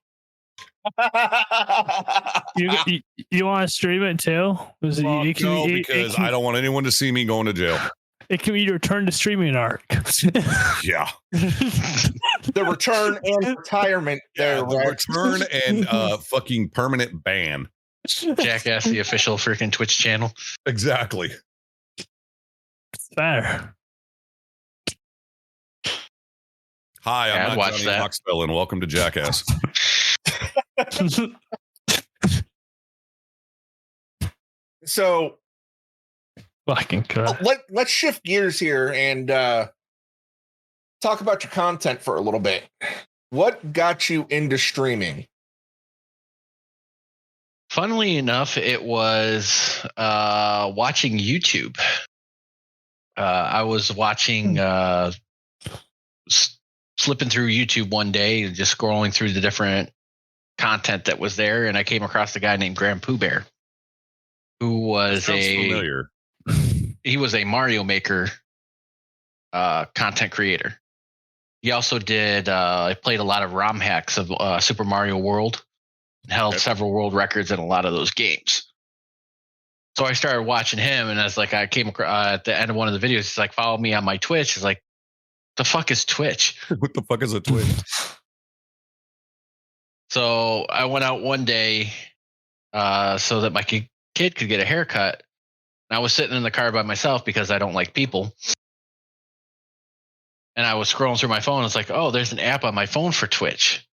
You want to stream it too? Because I don't want anyone to see me going to jail. It can be your return to streaming arc. Yeah. The return and retirement. Yeah, the return and fucking permanent ban. Jackass, the official freaking Twitch channel. Exactly. Fair. Hi, I'm not Johnny Knoxville, and welcome to Jackass. So fucking let's shift gears here and talk about your content for a little bit. What got you into streaming? Funnily enough, it was watching YouTube. I was watching, slipping through YouTube one day and just scrolling through the different content that was there, and I came across a guy named Grand Pooh Bear, who was familiar. He was a Mario Maker content creator. He also played a lot of ROM hacks of Super Mario World, and held several world records in a lot of those games. So I started watching him, and I came across at the end of one of the videos, he's like, follow me on my Twitch. He's like, the fuck is Twitch? What the fuck is a Twitch? So I went out one day so that my kid could get a haircut. And I was sitting in the car by myself because I don't like people. And I was scrolling through my phone. It's like, oh, there's an app on my phone for Twitch.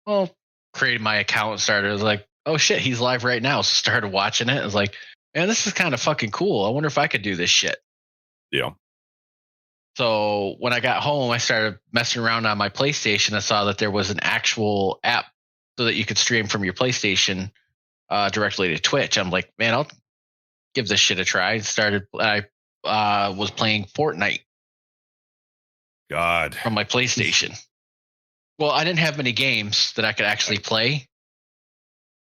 Well, created my account and started. I was like, oh shit, he's live right now. So started watching it. I was like, man, this is kind of fucking cool. I wonder if I could do this shit. Yeah. So when I got home, I started messing around on my PlayStation. I saw that there was an actual app so that you could stream from your PlayStation directly to Twitch. I'm like, man, I'll give this shit a try. I was playing Fortnite. God. From my PlayStation. Well, I didn't have many games that I could actually play.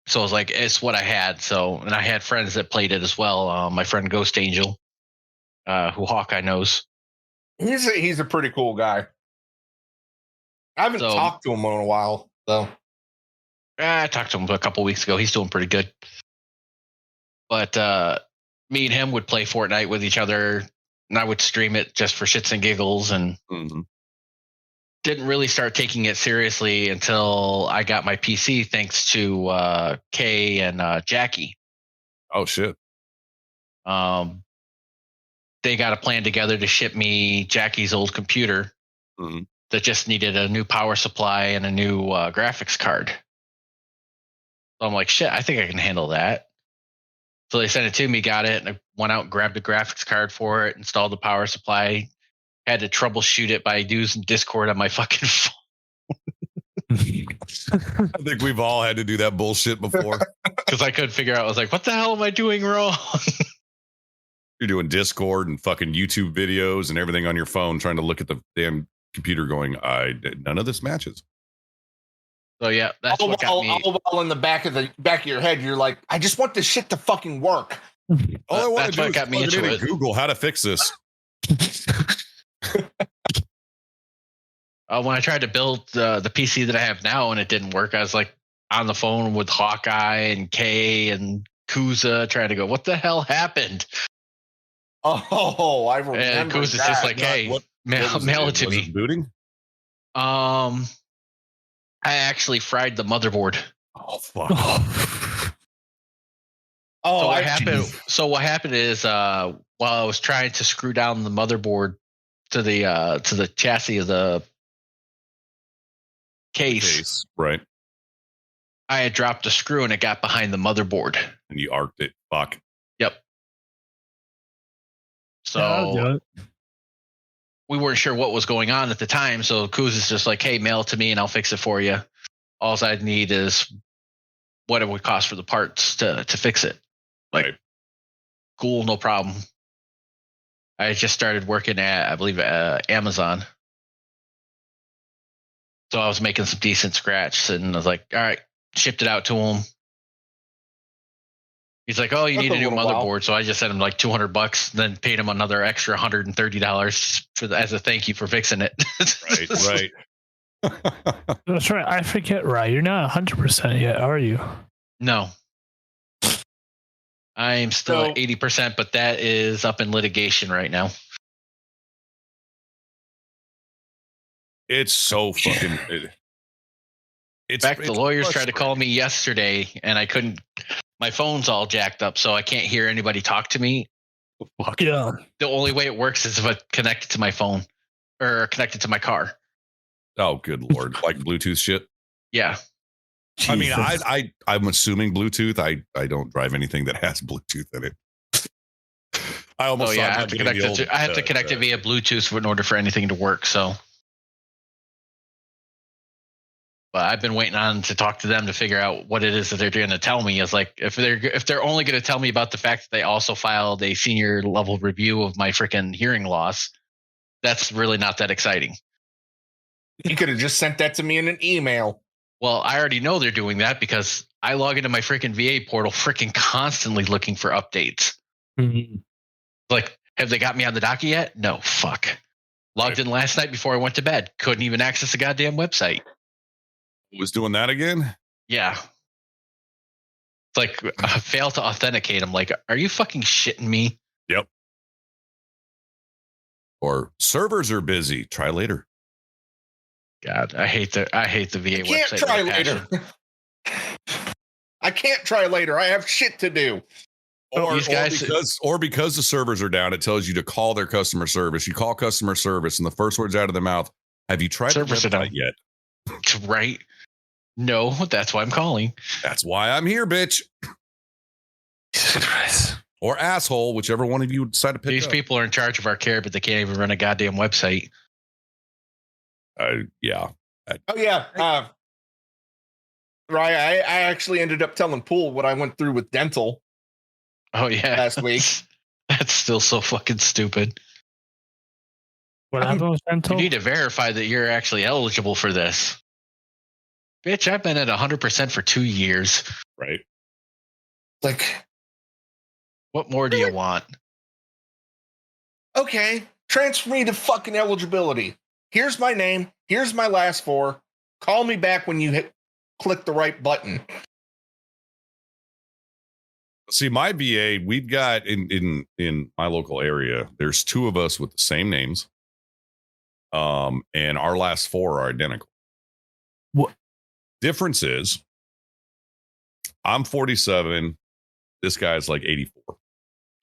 So I was like, it's what I had. So, and I had friends that played it as well. My friend Ghost Angel, who Hawkeye knows. He's a pretty cool guy. I haven't talked to him in a while, though. I talked to him a couple weeks ago. He's doing pretty good. But me and him would play Fortnite with each other, and I would stream it just for shits and giggles, and didn't really start taking it seriously until I got my PC, thanks to Kay and Jackie. Oh, shit. They got a plan together to ship me Jackie's old computer that just needed a new power supply and a new graphics card. So I'm like, shit, I think I can handle that. So they sent it to me, got it, and I went out and grabbed a graphics card for it, installed the power supply, had to troubleshoot it by using Discord on my fucking phone. I think we've all had to do that bullshit before. Because I couldn't figure out, I was like, what the hell am I doing wrong? You're doing Discord and fucking YouTube videos and everything on your phone, trying to look at the damn computer going, none of this matches. So yeah, that's what got me. All while in the back of your head, you're like, I just want this shit to fucking work. All I want to do is plug it in and Google how to fix this. When I tried to build the PC that I have now and it didn't work, I was like on the phone with Hawkeye and Kay and Kuza trying to go, what the hell happened? Oh, I remember. And Kuza's just like, hey, mail it to me. Booting? I actually fried the motherboard. Oh fuck. So what happened is while I was trying to screw down the motherboard to the chassis of the case, right? I had dropped a screw and it got behind the motherboard. And you arced it. Fuck. Yep. So we weren't sure what was going on at the time. So Kuz is just like, hey, mail it to me and I'll fix it for you. All I need is what it would cost for the parts to fix it. Like, right. Cool, no problem. I just started working at, I believe, Amazon. So I was making some decent scratch and I was like, all right, shipped it out to him. He's like, oh, you need a new motherboard. So I just sent him like $200, then paid him another extra $130 as a thank you for fixing it. Right. That's right. I forget, right? You're not 100% yet, are you? No. I'm still at 80%, but that is up in litigation right now. It's so fucking... The lawyers tried to call me yesterday, and I couldn't... My phone's all jacked up, so I can't hear anybody talk to me. Fuck yeah. The only way it works is if I connect it to my phone or connect it to my car. Oh, good Lord. Like Bluetooth shit? Yeah. Jesus. I mean, I'm assuming Bluetooth. I don't drive anything that has Bluetooth in it. I almost I have to connect it via Bluetooth in order for anything to work, so... But I've been waiting on to talk to them to figure out what it is that they're going to tell me. Is like if they're only going to tell me about the fact that they also filed a senior level review of my freaking hearing loss, that's really not that exciting. You could have just sent that to me in an email. Well, I already know they're doing that because I log into my freaking VA portal freaking constantly looking for updates. Mm-hmm. Like, have they got me on the docket yet? No, fuck. Logged in last night before I went to bed. Couldn't even access the goddamn website. Was doing that again? Yeah. It's like I fail to authenticate. I'm like, are you fucking shitting me? Yep. Or servers are busy. Try later. God, I hate the VA website. Can't try later. I can't try later. I have shit to do. Or because the servers are down, it tells you to call their customer service. You call customer service, and the first words out of their mouth, have you tried the website yet? Right. No, that's why I'm calling. That's why I'm here, bitch. Or asshole, whichever one of you decide to pick These people are in charge of our care, but they can't even run a goddamn website. Yeah. Right. I actually ended up telling Poole what I went through with dental. Oh, yeah. Last week. That's still so fucking stupid. What happened with dental? You need to verify that you're actually eligible for this. Bitch, I've been at 100% for 2 years. Right. Like, what more do you want? Okay, transfer me to fucking eligibility. Here's my name. Here's my last 4. Call me back when you click the right button. See, my VA, we've got in my local area, there's 2 of us with the same names. And our last 4 are identical. What difference is I'm 47. This guy's like 84.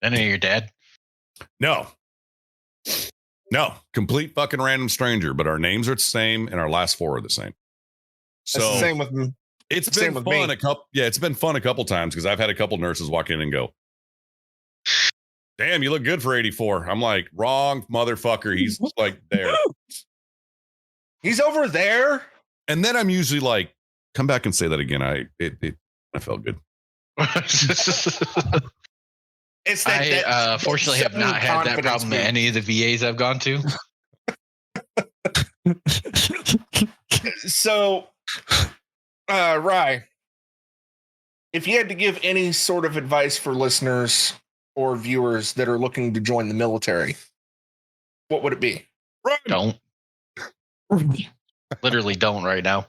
I know your dad. No, complete fucking random stranger, but our names are the same and our last 4 are the same. So That's the same with me. It's been fun it's been fun a couple times because I've had a couple nurses walk in and go, damn, you look good for 84. I'm like, wrong motherfucker. He's like there. He's over there. And then I'm usually like, come back and say that again. I felt good. It's that, I fortunately have not had that problem at any of the VAs I've gone to. So, Rye, if you had to give any sort of advice for listeners or viewers that are looking to join the military, what would it be? Don't. Literally don't right now.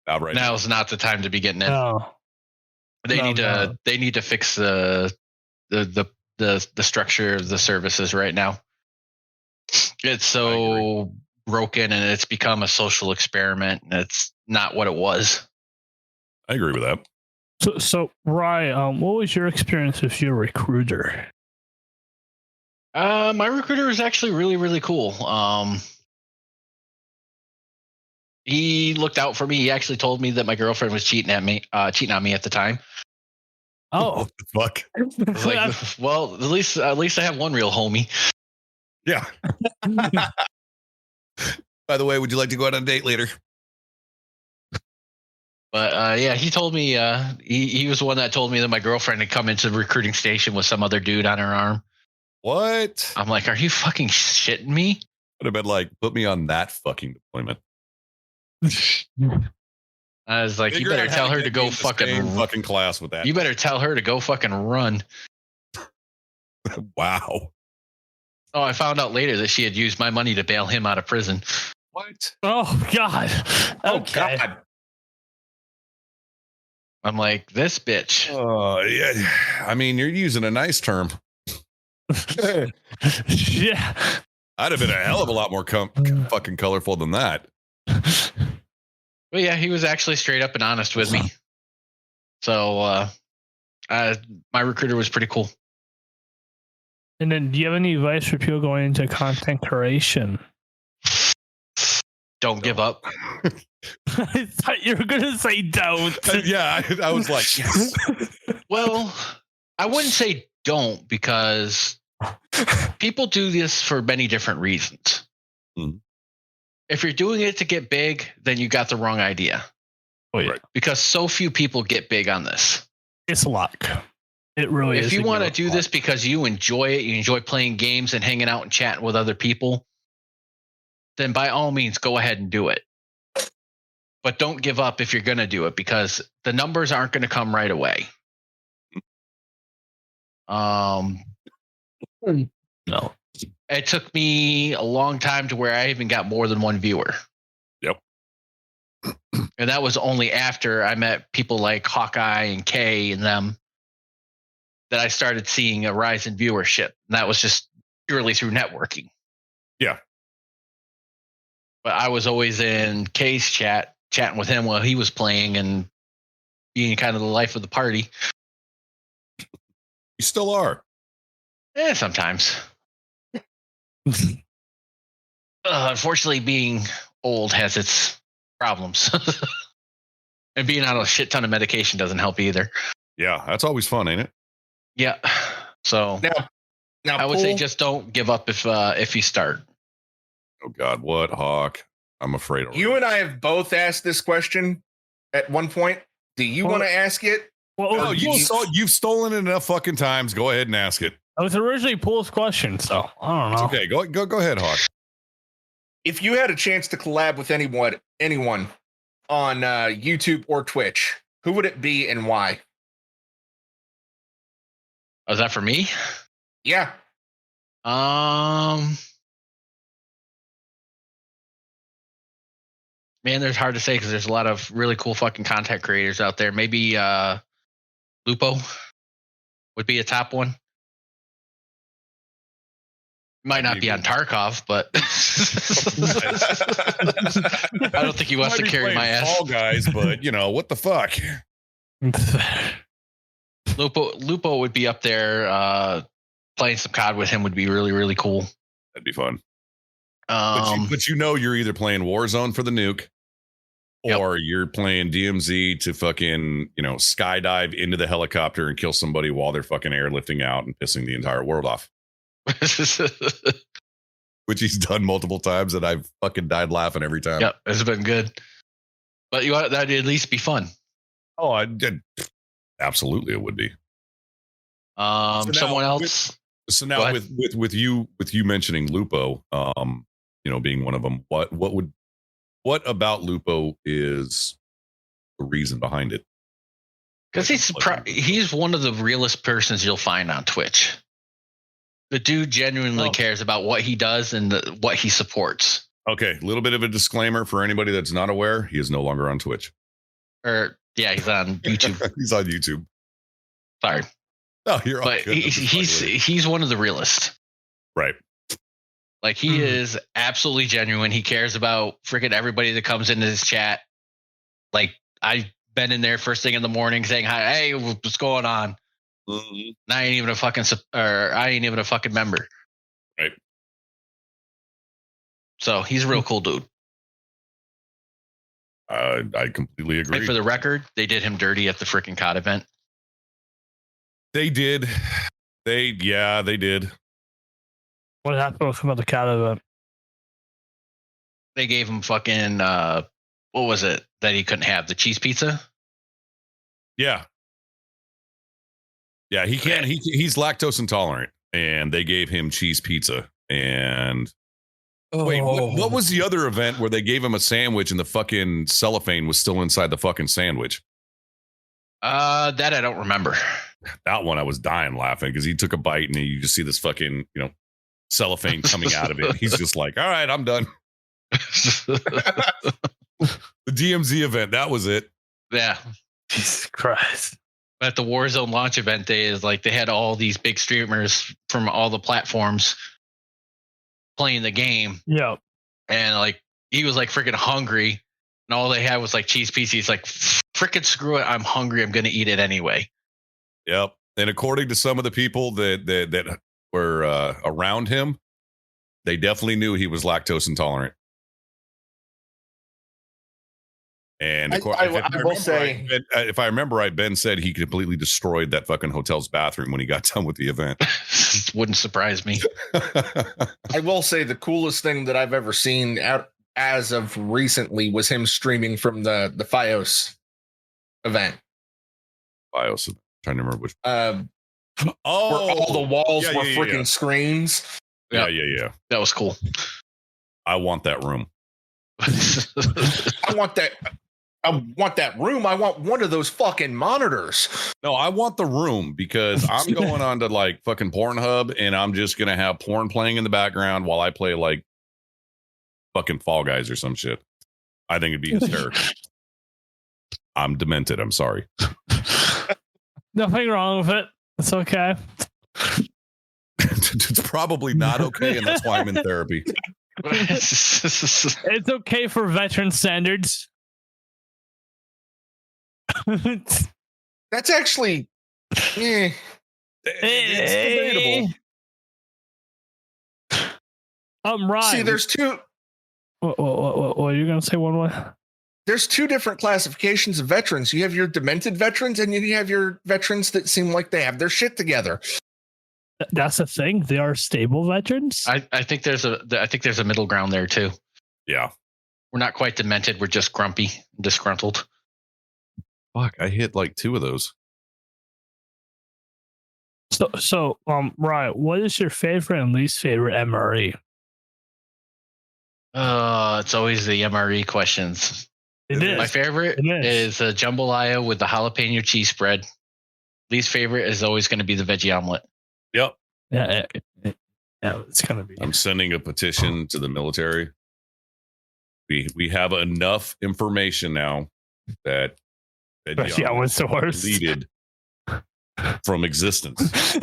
Now is not the time to be getting in. No. They need to fix the structure of the services right now. It's so broken and it's become a social experiment and it's not what it was. I agree with that. So Rye, what was your experience with your recruiter? My recruiter was actually really, really cool. He looked out for me. He actually told me that my girlfriend was cheating on me at the time. Oh, what the fuck! Like, well, at least I have one real homie. Yeah. By the way, would you like to go out on a date later? But yeah, he told me he was the one that told me that my girlfriend had come into the recruiting station with some other dude on her arm. What? I'm like, are you fucking shitting me? Would have been like, put me on that fucking deployment. I was like, you better tell her to go fucking class with that. You better tell her to go fucking run. Wow. Oh, I found out later that she had used my money to bail him out of prison. What? Oh God. Okay. God. I'm like, this bitch. Yeah. I mean, you're using a nice term. Yeah. I'd have been a hell of a lot more fucking colorful than that. Well, yeah, he was actually straight up and honest with me. So, my recruiter was pretty cool. And then, do you have any advice for people going into content creation? Don't give up. I thought you were going to say don't. Yeah, I was like, yes. Well, I wouldn't say don't because people do this for many different reasons. Mm. If you're doing it to get big, then you got the wrong idea. Oh, yeah. Because so few people get big on this. It's luck. It really is. If you want to do this because you enjoy it, you enjoy playing games and hanging out and chatting with other people, then by all means, go ahead and do it. But don't give up if you're going to do it because the numbers aren't going to come right away. No. It took me a long time to where I even got more than one viewer. Yep. And that was only after I met people like Hawkeye and Kay and them that I started seeing a rise in viewership. And that was just purely through networking. Yeah. But I was always in Kay's chatting with him while he was playing and being kind of the life of the party. You still are. Sometimes. Unfortunately, being old has its problems. And being on a shit ton of medication doesn't help either. Yeah, that's always fun, ain't it? Yeah. So now I would say just don't give up if you start. Oh God, what, Hawk? I'm afraid of you and I have both asked this question at one point. Do you want to ask it? Well, you've stolen it enough fucking times. Go ahead and ask it. It was originally Paul's question, so I don't know. It's okay, go ahead, Hawk. If you had a chance to collab with anyone on YouTube or Twitch, who would it be and why? Oh, is that for me? Yeah. Man, there's hard to say because there's a lot of really cool fucking content creators out there. Maybe Lupo would be a top one. Might not be on Tarkov, but I don't think he wants to carry my ass. Fall Guys, but what the fuck? Lupo would be up there. Playing some COD with him would be really, really cool. That'd be fun. But you're either playing Warzone for the nuke, or you're playing DMZ to fucking skydive into the helicopter and kill somebody while they're fucking airlifting out and pissing the entire world off. Which he's done multiple times, and I've fucking died laughing every time. Yep, it's been good. But that'd at least be fun. Oh, I did. Absolutely, it would be. Someone else. So now with you mentioning Lupo, being one of them, what about Lupo is the reason behind it? Because he's one of the realest persons you'll find on Twitch. The dude genuinely cares about what he does and what he supports. Okay, a little bit of a disclaimer for anybody that's not aware: he is no longer on Twitch. He's on YouTube. He's on YouTube. Sorry. No, you're all but good. He's one of the realest. Right. Like he is absolutely genuine. He cares about freaking everybody that comes into his chat. Like I've been in there first thing in the morning saying hi, hey, what's going on? And I ain't even a fucking member. Right. So he's a real cool dude. I completely agree. And for the record, they did him dirty at the freaking COD event. They did. They did. What happened with him at the COD event? They gave him fucking what was it that he couldn't have? The cheese pizza? Yeah. Yeah, he can't. He's lactose intolerant, and they gave him cheese pizza. And wait, what was the other event where they gave him a sandwich and the fucking cellophane was still inside the fucking sandwich? That I don't remember. That one I was dying laughing because he took a bite and you just see this fucking cellophane coming out of it. He's just like, all right, I'm done. The DMZ event, that was it. Yeah. Jesus Christ. At the Warzone launch event day they had all these big streamers from all the platforms playing the game. Yeah. And he was freaking hungry and all they had was cheese pizza. He's like, freaking screw it. I'm hungry. I'm going to eat it anyway. Yep. And according to some of the people that were around him, they definitely knew he was lactose intolerant. And if I remember right, Ben said he completely destroyed that fucking hotel's bathroom when he got done with the event. Wouldn't surprise me. I will say the coolest thing that I've ever seen out as of recently was him streaming from the FiOS event. FiOS, I'm trying to remember which. Where all the walls were freaking screens. Yeah. That was cool. I want that room. I want that room. I want one of those fucking monitors. No, I want the room because I'm going on to fucking Pornhub and I'm just going to have porn playing in the background while I play fucking Fall Guys or some shit. I think it'd be hysterical. I'm demented. I'm sorry. Nothing wrong with it. It's okay. It's probably not okay, and that's why I'm in therapy. It's okay for veteran standards. That's actually it's debatable. Right. See, there's two. What are you gonna say? One more. There's two different classifications of veterans. You have your demented veterans, and you have your veterans that seem like they have their shit together. That's the thing. They are stable veterans. I think there's a middle ground there too. Yeah, we're not quite demented. We're just grumpy, disgruntled. Fuck, I hit 2 of those. So, Ryan, what is your favorite and least favorite MRE? It's always the MRE questions. It is. My favorite is a jambalaya with the jalapeno cheese spread. Least favorite is always going to be the veggie omelet. Yep. Yeah, it's gonna be. I'm sending a petition to the military We have enough information now that Vegetarian's the worst. deleted from existence.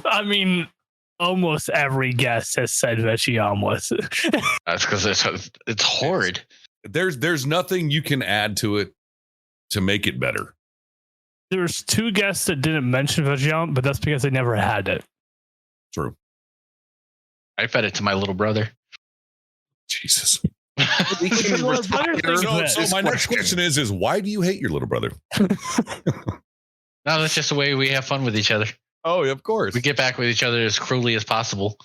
I mean, almost every guest has said Vegetarian's. That's because it's horrid. There's nothing you can add to it to make it better. There's 2 guests that didn't mention Vegetarian, but that's because they never had it. True. I fed it to my little brother. Jesus. So my next question is why do you hate your little brother? No, that's just the way we have fun with each other. Oh, of course. We get back with each other as cruelly as possible.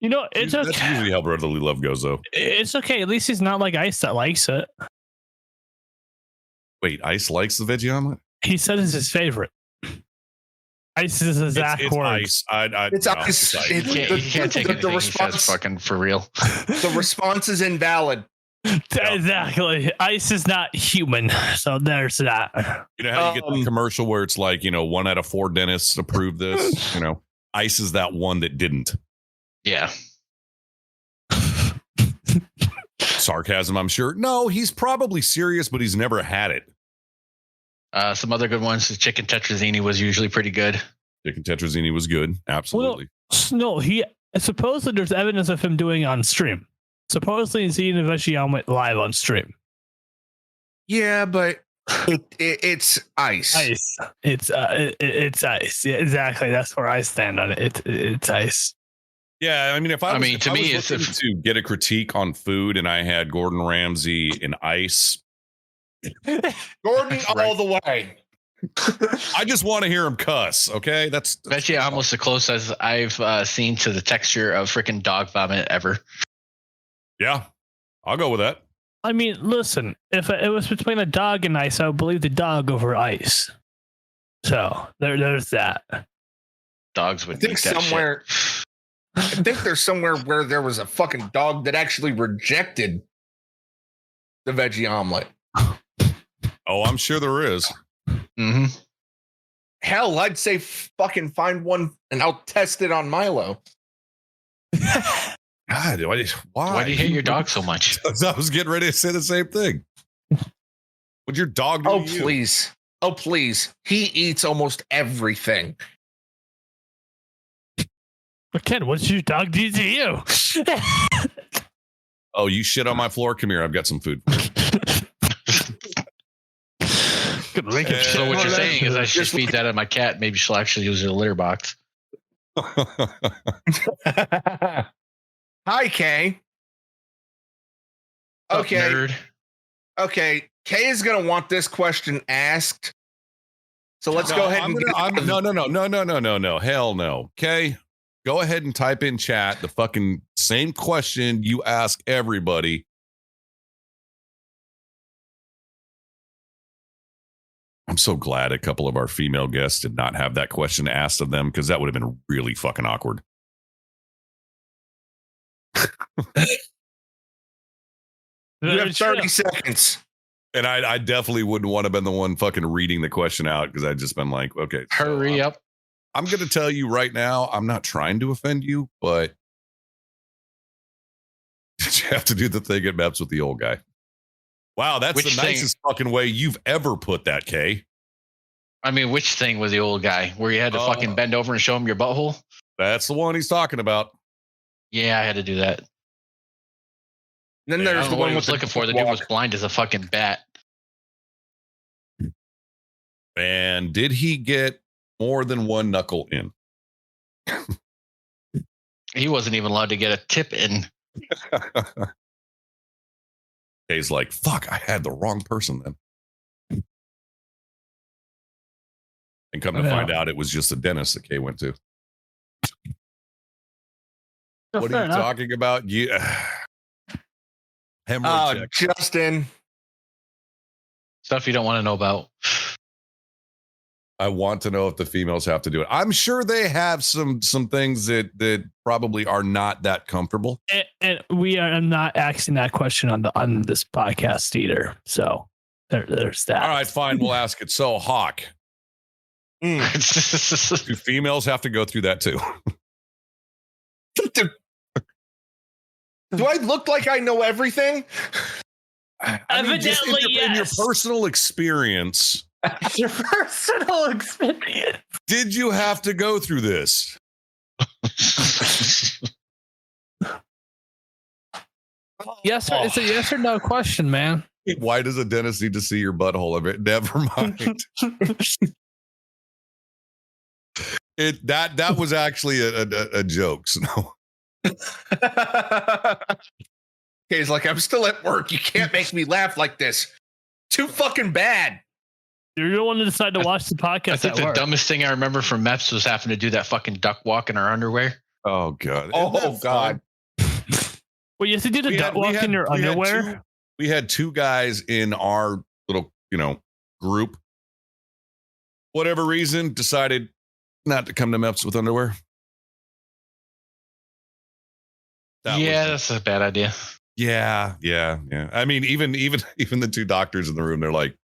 You know, it's okay. That's usually how brotherly love goes, though. It's okay. At least he's not like Ice that likes it. Wait, Ice likes the veggie omelet? He said it's his favorite. Ice is his exact word. Ice. It's Ice. You can't take anything he says fucking for real. The response is invalid. Exactly. Ice is not human, so there's that. You know how you get the commercial where it's like, 1 out of 4 dentists approved this? Ice is that one that didn't. Yeah. Sarcasm, I'm sure. No, he's probably serious, but he's never had it. Some other good ones. The chicken tetrazzini was usually pretty good. Chicken tetrazzini was good. Absolutely. Well, no, supposedly there's evidence of him doing it on stream. Supposedly he's eating a veggie omelet live on stream. Yeah, but it's Ice. Ice. It's Ice. Yeah, exactly. That's where I stand on it. It's Ice. Yeah, I mean, if I was looking to get a critique on food and I had Gordon Ramsay and Ice. Gordon all the way. I just want to hear him cuss. Okay, that's veggie almost the closest I've seen to the texture of freaking dog vomit ever. Yeah, I'll go with that. I mean, listen, if it was between a dog and Ice, I would believe the dog over Ice. So there's that. Dogs would think somewhere. I think there's somewhere where there was a fucking dog that actually rejected the veggie omelet. Oh, I'm sure there is. Mm-hmm. Hell, I'd say fucking find one and I'll test it on Milo. God, why do you hate your dog so much? I was getting ready to say the same thing. Would your dog do to you? Please. Oh, please. He eats almost everything. But Ken, what did your dog do to you? Oh, you shit on my floor? Come here. I've got some food. So what you're saying is I should feed that to my cat. Maybe she'll actually use it as a litter box. Hi, Kay. Okay. Nerd. Okay. Kay is going to want this question asked. So let's go ahead and No. Hell no. Okay. Go ahead and type in chat the fucking same question you ask everybody. I'm so glad a couple of our female guests did not have that question asked of them because that would have been really fucking awkward. You have 30 seconds. And I definitely wouldn't want to have been the one fucking reading the question out because I'd just been like, okay. Hurry up. I'm going to tell you right now, I'm not trying to offend you, but did you have to do the thing at Meps with the old guy? Wow, that's the nicest fucking way you've ever put that, Kay. I mean, which thing was the old guy where you had to fucking bend over and show him your butthole? That's the one he's talking about. Yeah, I had to do that. Then there's the one he was looking for. The dude was blind as a fucking bat. And did he get more than one knuckle in? He wasn't even allowed to get a tip in. Kay's like, fuck, I had the wrong person then. And come to find out, it was just a dentist that Kay went to. What are you talking about? Hemorrhoid check. Justin. Stuff you don't want to know about. I want to know if the females have to do it. I'm sure they have some things that probably are not that comfortable. And we are not asking that question on this podcast either. So there's that. All right, fine. We'll ask it. So, Hawk. Do females have to go through that too? Do I look like I know everything? Evidently, in your personal experience. Your personal experience. Did you have to go through this? Yes, sir. It's a yes or no question, man. Why does a dentist need to see your butthole of it? Never mind. That was actually a joke. So no. He's like, I'm still at work. You can't make me laugh like this. Too fucking bad. You're the one to decide to watch the podcast. I think the dumbest thing I remember from MEPS was having to do that fucking duck walk in our underwear. Oh god. Oh god. Well, you have to do the duck walk in your underwear. We had two guys in our little, group. Whatever reason, decided not to come to MEPS with underwear. That's a bad idea. Yeah. I mean, even the two doctors in the room, they're like,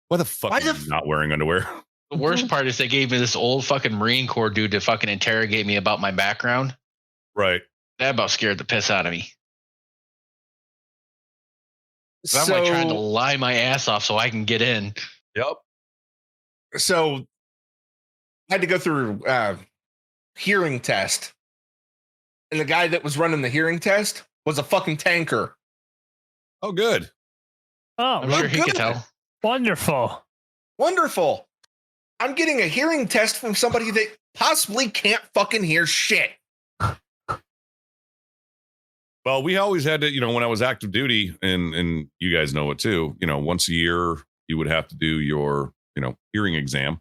"Why the fuck are you not wearing underwear?" The worst part is they gave me this old fucking Marine Corps dude to fucking interrogate me about my background. Right. That about scared the piss out of me. I'm like trying to lie my ass off so I can get in. Yep. So I had to go through hearing test. And the guy that was running the hearing test was a fucking tanker. Oh, good. Oh, I'm sure he could tell. Wonderful. Wonderful. I'm getting a hearing test from somebody that possibly can't fucking hear shit. Well, we always had to, when I was active duty, and you guys know it too, once a year you would have to do your, hearing exam.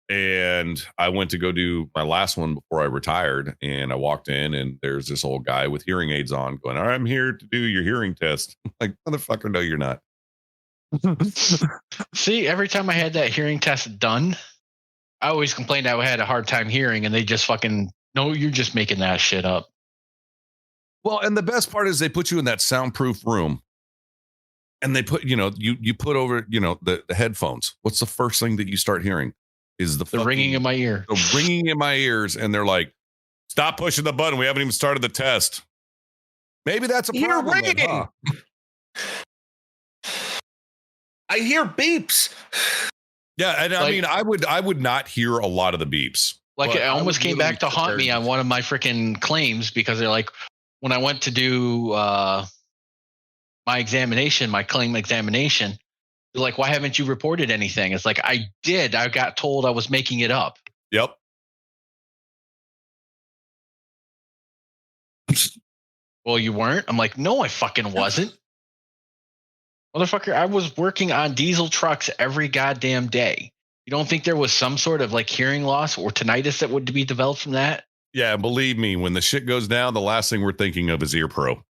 And I went to go do my last one before I retired. And I walked in and there's this old guy with hearing aids on going, "All right, I'm here to do your hearing test." I'm like, motherfucker, no, you're not. See, every time I had that hearing test done, I always complained I had a hard time hearing, and they just fucking, "No, you're just making that shit up." Well, and the best part is they put you in that soundproof room and they put, you put over, the headphones. What's the first thing that you start hearing? Is the ringing in my ear. The ringing in my ears. And they're like, "Stop pushing the button. We haven't even started the test." Maybe that's a problem. You're ringing. I hear beeps. Yeah, and I mean, I would not hear a lot of the beeps. Like it almost came back to haunt me on one of my freaking claims, because they're like, when I went to do my examination, my claim examination, they're like, "Why haven't you reported anything?" It's like, I did. I got told I was making it up. Yep. Well, you weren't? I'm like, no, I fucking wasn't. Motherfucker, I was working on diesel trucks every goddamn day. You don't think there was some sort of like hearing loss or tinnitus that would be developed from that? Yeah, believe me, when the shit goes down, the last thing we're thinking of is Ear Pro.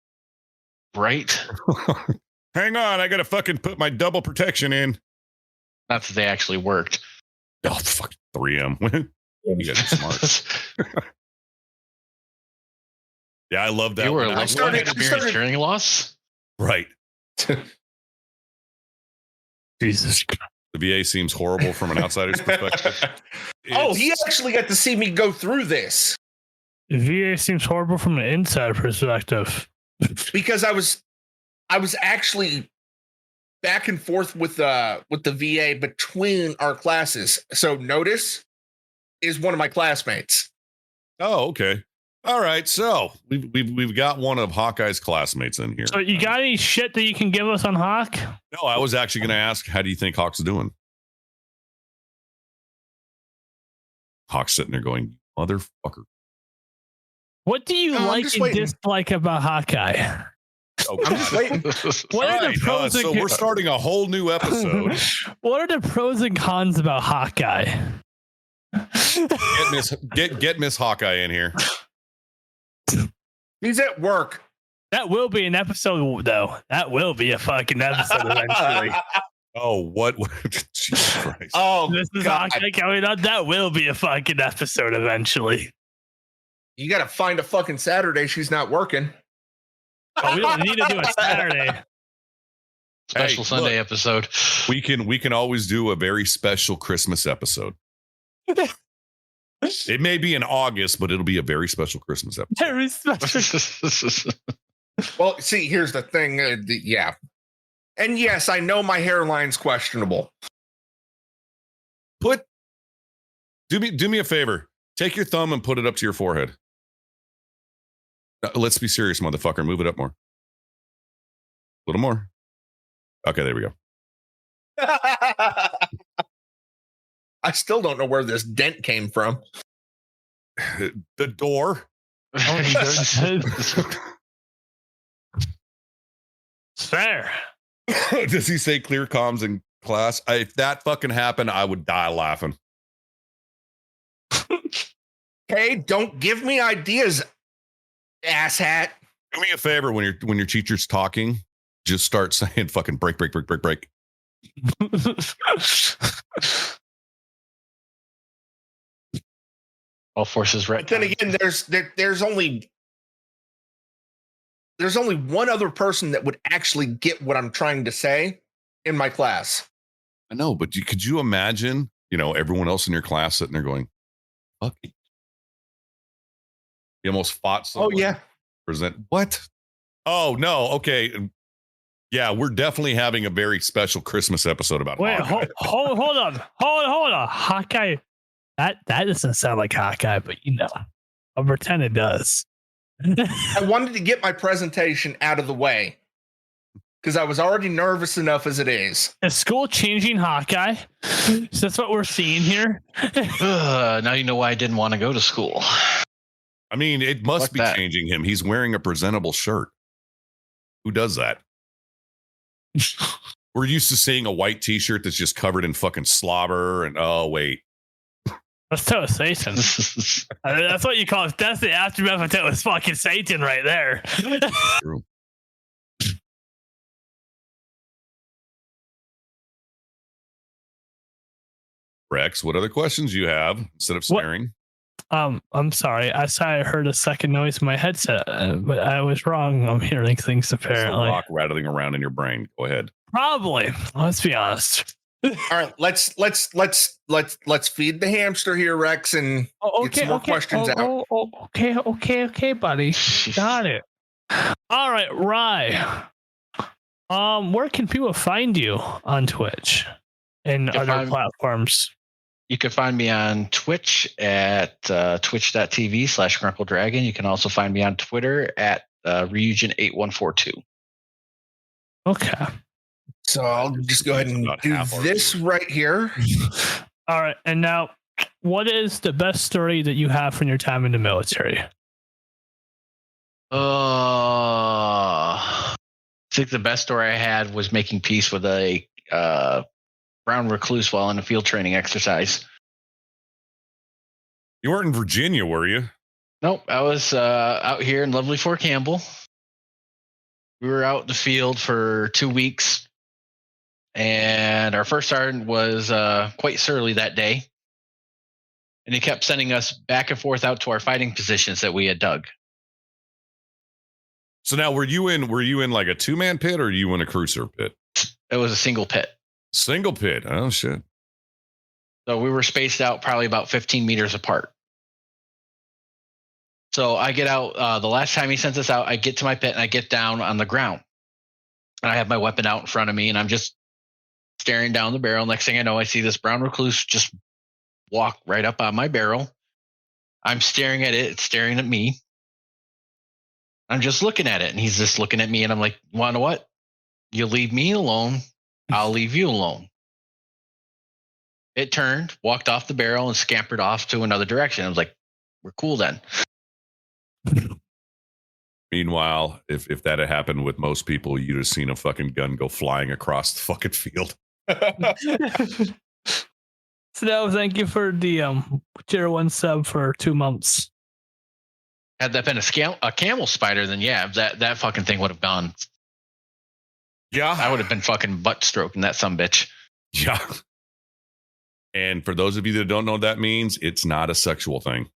Right? Hang on, I gotta fucking put my double protection in. Not that they actually worked. Oh, fuck 3M. You guys are smart. Yeah, I love that. You were I started hearing loss? Right. Jesus. The VA seems horrible from an outsider's perspective. He actually got to see me go through this. The VA seems horrible from an inside perspective. Because I was actually back and forth with the VA between our classes. So Notice is one of my classmates. Oh, okay. All right. So we've got one of Hawkeye's classmates in here. So you got any shit that you can give us on Hawk? No, I was actually going to ask, how do you think Hawk's doing? Hawk's sitting there going, "Motherfucker." What do you like and dislike about Hawkeye? Okay. I'm just waiting. What are the pros and so we're starting a whole new episode. What are the pros and cons about Hawkeye? Get Miss Hawkeye in here. He's at work. That will be an episode, though. That will be a fucking episode eventually. Oh, what? Jesus Christ. Oh, this is Hawkeye coming up. That will be a fucking episode eventually. You got to find a fucking Saturday she's not working. Oh, we don't need to do a Saturday. Special Sunday episode. We can always do a very special Christmas episode. It may be in August, but it'll be a very special Christmas episode. Very special. Well, see, here's the thing. Yeah. And yes, I know my hairline's questionable. Do me a favor. Take your thumb and put it up to your forehead. Let's be serious, motherfucker. Move it up more. A little more. Okay, there we go. I still don't know where this dent came from. The door. It's fair. Does he say clear comms in class? If that fucking happened, I would die laughing. Hey, don't give me ideas, asshat. Do me a favor when your teacher's talking, just start saying fucking break. All forces right. But then again, there's only one other person that would actually get what I'm trying to say in my class. I know, but could you imagine, everyone else in your class sitting there going, fuck. You almost fought someone. Oh, yeah. Present what? Oh, no. Okay. Yeah, we're definitely having a very special Christmas episode about Hawkeye. Hold on. Hawkeye. That doesn't sound like Hawkeye, but I'll pretend it does. I wanted to get my presentation out of the way because I was already nervous enough as it is. Is school changing Hawkeye? So that's what we're seeing here. Now you know why I didn't want to go to school. I mean, it must be changing him. He's wearing a presentable shirt. Who does that? We're used to seeing a white t-shirt that's just covered in fucking slobber and wait. That's Toast Satan. That's what you call it. That's the aftermath of Toast fucking Satan right there. True. Rex, what other questions do you have instead of staring? I'm sorry. I heard a second noise in my headset, but I was wrong. I'm hearing things apparently. Rock rattling around in your brain. Go ahead. Probably. Let's be honest. All right, let's feed the hamster here, Rex, and get some more questions out. Okay, buddy. Got it. All right, Rye. Where can people find you on Twitch and other platforms? You can find me on Twitch at twitch.tv/GruncleDragon. You can also find me on Twitter at Ryujin8142. Okay. So I'll just go ahead and do this right here. All right. And now, what is the best story that you have from your time in the military? I think the best story I had was making peace with a brown recluse while in a field training exercise. You weren't in Virginia, were you? Nope. I was out here in lovely Fort Campbell. We were out in the field for 2 weeks. And our first sergeant was quite surly that day. And he kept sending us back and forth out to our fighting positions that we had dug. So now were you in like a 2-man pit or were you in a cruiser pit? It was a single pit. Single pit. Oh shit. So we were spaced out probably about 15 meters apart. So I get out, the last time he sent us out, I get to my pit and I get down on the ground. And I have my weapon out in front of me and I'm just staring down the barrel. Next thing I know, I see this brown recluse just walk right up on my barrel. I'm staring at it. It's staring at me. I'm just looking at it. And he's just looking at me. And I'm like, want to know what? You leave me alone. I'll leave you alone. It turned, walked off the barrel and scampered off to another direction. I was like, we're cool then. Meanwhile, if that had happened with most people, you'd have seen a fucking gun go flying across the fucking field. So now, thank you for the tier 1 sub for 2 months. Had that been a camel spider, then yeah, that fucking thing would have gone. Yeah, I would have been fucking butt stroking that sumbitch. Yeah. And for those of you that don't know what that means, it's not a sexual thing.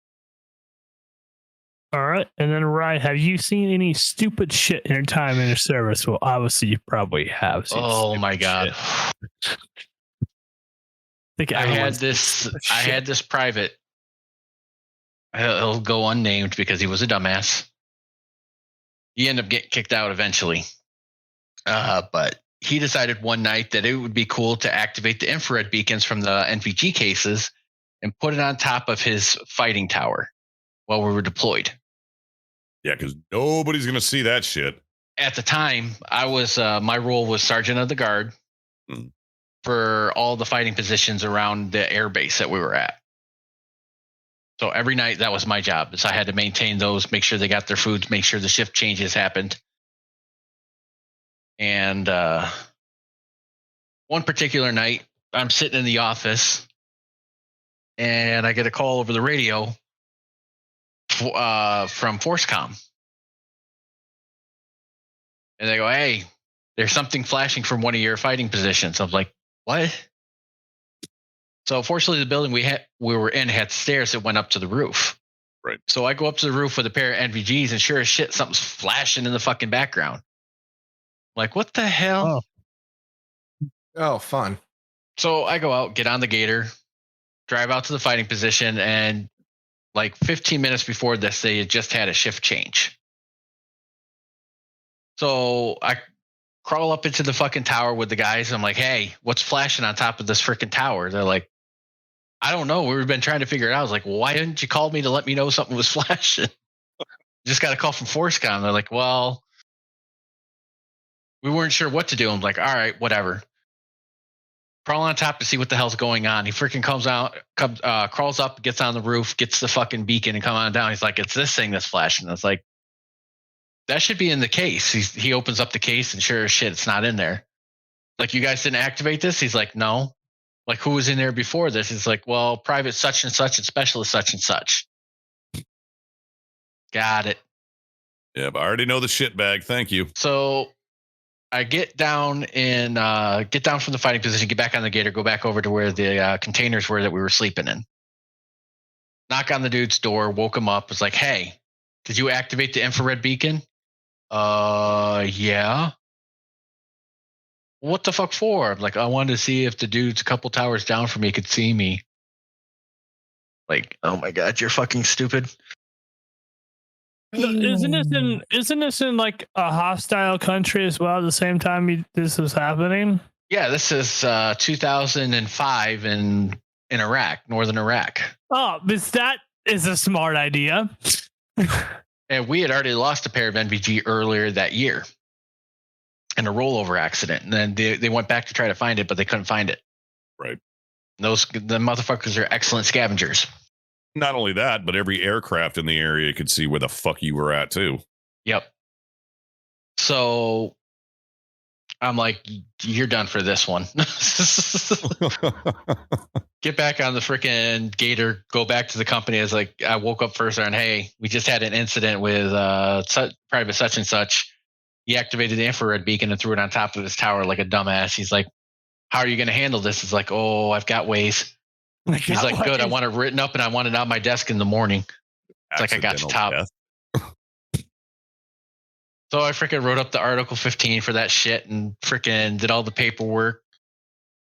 All right. And then, Ryan, have you seen any stupid shit in your time in your service? Well, obviously, you probably have. Oh, my God. I had this private. He'll go unnamed because he was a dumbass. You end up getting kicked out eventually. But he decided one night that it would be cool to activate the infrared beacons from the NVG cases and put it on top of his fighting tower while we were deployed. Yeah, because nobody's going to see that shit. At the time, I was my role was Sergeant of the Guard for all the fighting positions around the air base that we were at. So every night, that was my job. So I had to maintain those, make sure they got their food, make sure the shift changes happened. And one particular night, I'm sitting in the office, and I get a call over the radio from ForceCom. And they go, "Hey, there's something flashing from one of your fighting positions." I'm like, "What?" So fortunately, the building we were in had stairs that went up to the roof. Right. So I go up to the roof with a pair of NVGs, and sure as shit, something's flashing in the fucking background. I'm like, what the hell? Oh, fun. So I go out, get on the gator, drive out to the fighting position, and like 15 minutes before this, they had just had a shift change. So I crawl up into the fucking tower with the guys. I'm like, "Hey, what's flashing on top of this freaking tower?" They're like, "I don't know. We've been trying to figure it out." I was like, "Well, why didn't you call me to let me know something was flashing?" Just got a call from ForceCom. They're like, "Well, we weren't sure what to do." I'm like, "All right, whatever." Crawl on top to see what the hell's going on. He freaking crawls up, gets on the roof, gets the fucking beacon, and come on down. He's like, "It's this thing that's flashing." I was like, "That should be in the case." He opens up the case, and sure as shit, it's not in there. Like, "You guys didn't activate this?" He's like, "No." Like, "Who was in there before this?" He's like, "Well, private such and such and specialist such and such." Got it. Yeah, but I already know the shit bag. Thank you. So I get down from the fighting position, get back on the gator, go back over to where the containers were that we were sleeping in. Knock on the dude's door, woke him up, was like, "Hey, did you activate the infrared beacon?" Yeah. "What the fuck for?" I'm like, "I wanted to see if the dude's a couple towers down from me could see me." Like, oh my God, you're fucking stupid. Isn't this in like a hostile country as well at the same time this is happening? Yeah, this is 2005 in Iraq, northern Iraq. Oh, that is a smart idea. And we had already lost a pair of NVG earlier that year in a rollover accident. And then they went back to try to find it, but they couldn't find it. Right. The motherfuckers are excellent scavengers. Not only that, but every aircraft in the area could see where the fuck you were at, too. Yep. So I'm like, "You're done for this one." Get back on the freaking gator, go back to the company. I woke up first and, "Hey, we just had an incident with private such and such. He activated the infrared beacon and threw it on top of his tower like a dumbass." He's like, "How are you going to handle this?" It's like, "Oh, I've got ways." He's like, "Good. I want it written up and I want it on my desk in the morning." It's like, I got the top. So I freaking wrote up the Article 15 for that shit and freaking did all the paperwork,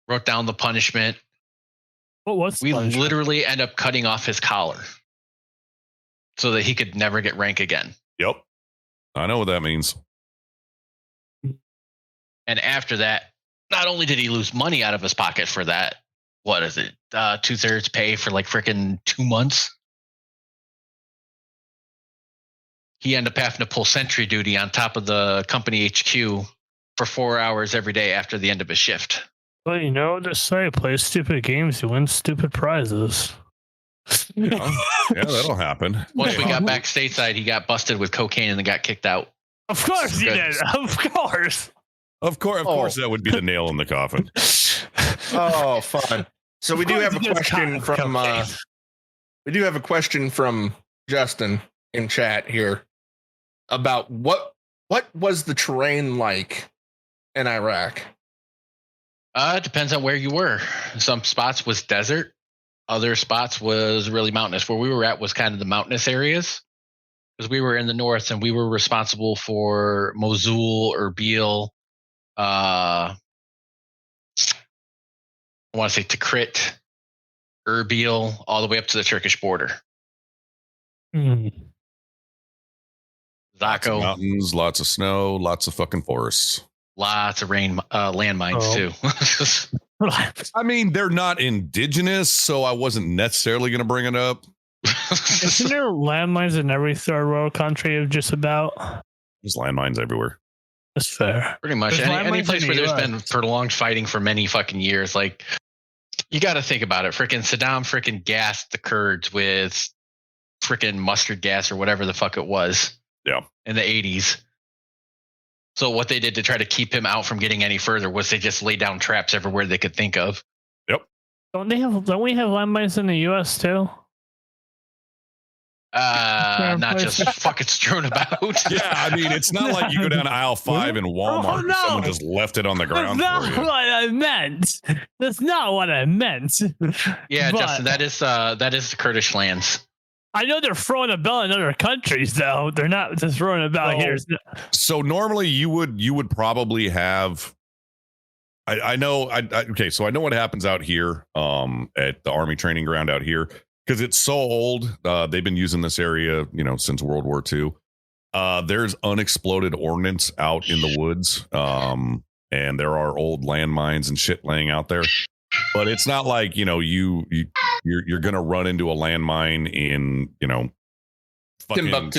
wrote down the punishment. We literally end up cutting off his collar so that he could never get rank again. Yep. I know what that means. And after that, not only did he lose money out of his pocket for that, what is it? 2/3 pay for like freaking 2 months. He ended up having to pull sentry duty on top of the company HQ for 4 hours every day after the end of his shift. Well, you know what to say. Play stupid games, you win stupid prizes. Yeah, that'll happen. Once we got back stateside, he got busted with cocaine and then got kicked out. Of course he did. Of course. Of course, that would be the nail in the coffin. Oh, fun. So we do have a question from Justin in chat here about what was the terrain like in Iraq? It depends on where you were. Some spots was desert. Other spots was really mountainous. Where we were at was kind of the mountainous areas because we were in the north and we were responsible for Mosul, Erbil, I want to say Tikrit, Erbil, all the way up to the Turkish border. Lots of Zaco. mountains, lots of snow, lots of fucking forests. Lots of landmines too. I mean, they're not indigenous, so I wasn't necessarily going to bring it up. Isn't there landmines in every third world country of just about? There's landmines everywhere. That's fair. Pretty much any place where there's been prolonged fighting for many fucking years. Like, you got to think about it. Freaking Saddam freaking gassed the Kurds with freaking mustard gas or whatever the fuck it was. Yeah. In the 80s. So what they did to try to keep him out from getting any further was they just laid down traps everywhere they could think of. Yep. Don't we have landmines in the US too? Not just fucking strewn about. Yeah, I mean, it's not like you go down to aisle 5 in Walmart and someone just left it on the ground. That's not what I meant. That's not what I meant. Yeah, but, Justin, that is the Kurdish lands. I know they're throwing about in other countries, though. They're not just throwing about here. So normally you would probably have. I know. Okay, so I know what happens out here at the Army training ground out here, because it's so old. They've been using this area, since World War II. There's unexploded ordnance out in the woods, and there are old landmines and shit laying out there. But it's not like you're gonna run into a landmine in fucking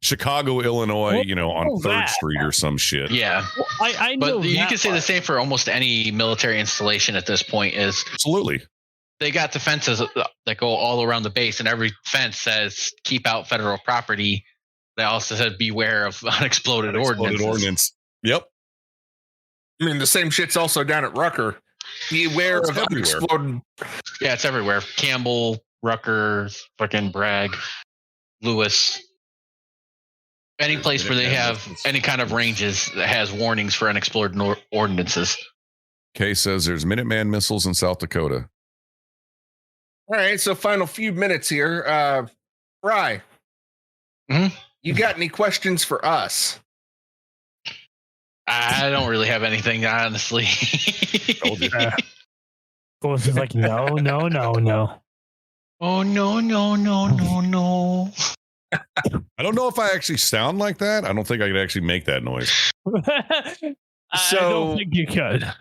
Chicago, Illinois, on 3rd Street or some shit. Yeah, I know. But you can say the same for almost any military installation at this point. Is absolutely. They got the fences that go all around the base, and every fence says "keep out federal property." They also said "beware of unexploded ordnance." Yep. I mean, the same shit's also down at Rucker. Beware of unexploded. Yeah, it's everywhere. Campbell, Rucker, fucking Bragg, Lewis. Any place where they have any kind of ranges that has warnings for unexploded ordinances. Kay says there's Minuteman missiles in South Dakota. All right, so final few minutes here. Rye, you got any questions for us? I don't really have anything, honestly. Goes is like, no. Oh, no. I don't know if I actually sound like that. I don't think I could actually make that noise. I don't think you could.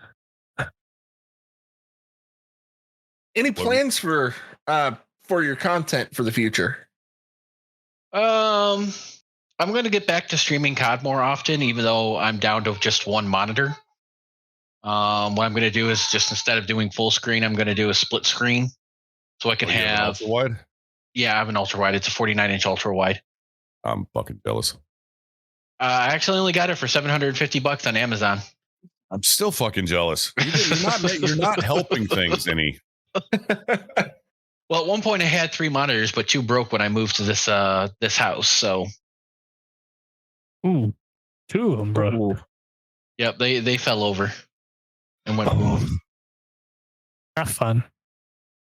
Any plans for your content for the future? I'm going to get back to streaming COD more often, even though I'm down to just one monitor. What I'm going to do is just, instead of doing full screen, I'm going to do a split screen, so I can have ultra wide. Yeah, I have an ultra wide. It's a 49-inch ultra wide. I'm fucking jealous. I actually only got it for $750 on Amazon. I'm still fucking jealous. You're not helping things any. Well, at one point I had 3 monitors, but 2 broke when I moved to this house. So, 2 of them broke. Yep, they fell over and went boom. Not fun.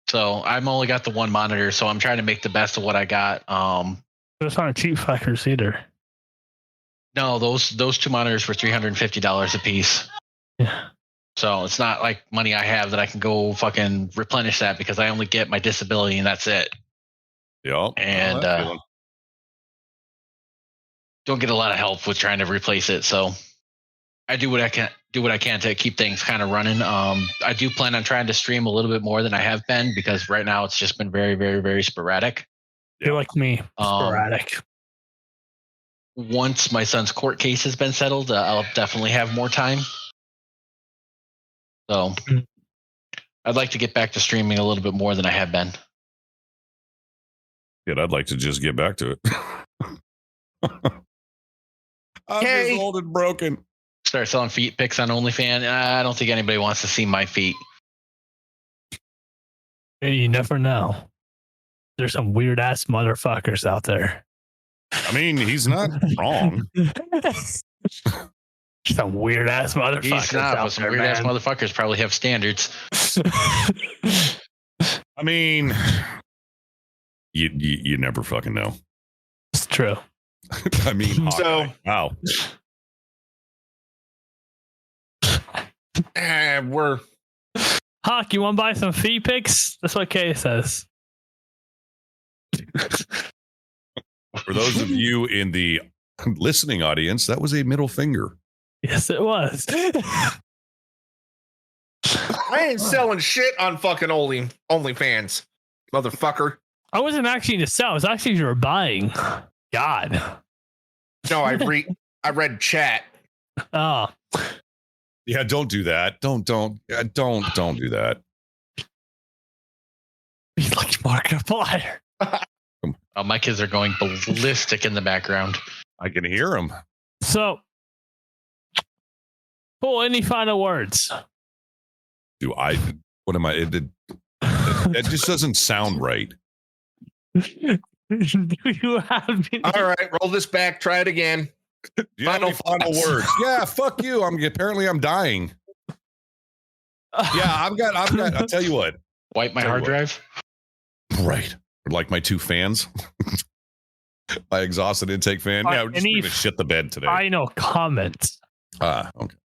So I've only got the 1 monitor, so I'm trying to make the best of what I got. It's not cheap fuckers either. No, those 2 monitors were $350 a piece. Yeah. So it's not like money I have that I can go fucking replenish that, because I only get my disability and that's it. Yep. And don't get a lot of help with trying to replace it. So I do what I can to keep things kind of running. I do plan on trying to stream a little bit more than I have been, because right now it's just been very, very, very sporadic. You're like me, sporadic. Once my son's court case has been settled, I'll definitely have more time. So I'd like to get back to streaming a little bit more than I have been. Yeah, I'd like to just get back to it. I'm just old and broken. Start selling feet pics on OnlyFans. I don't think anybody wants to see my feet. Hey, you never know. There's some weird ass motherfuckers out there. I mean, he's not wrong. Some weird ass motherfuckers. He's not, but some weird ass motherfuckers probably have standards. I mean, you never fucking know. It's true. I mean, so wow. We're Hawk, you want to buy some feet pics? That's what Kay says. For those of you in the listening audience, that was a middle finger. Yes, it was. I ain't selling shit on fucking OnlyFans, motherfucker. I wasn't actually to sell. I was actually you were buying. God. No, I read chat. Oh. Yeah, don't do that. Don't do that. He's like Markiplier. Oh, my kids are going ballistic in the background. I can hear them. So, Paul, any final words? Do I? What am I? That just doesn't sound right. Do you have any? All right, roll this back. Try it again. Final words. Yeah, fuck you. Apparently I'm dying. Yeah, I've got. I'll tell you what. Wipe my hard drive. Right, like my two fans. My exhausted intake fan. Yeah, we're just going to shit the bed today. Final comments. Okay.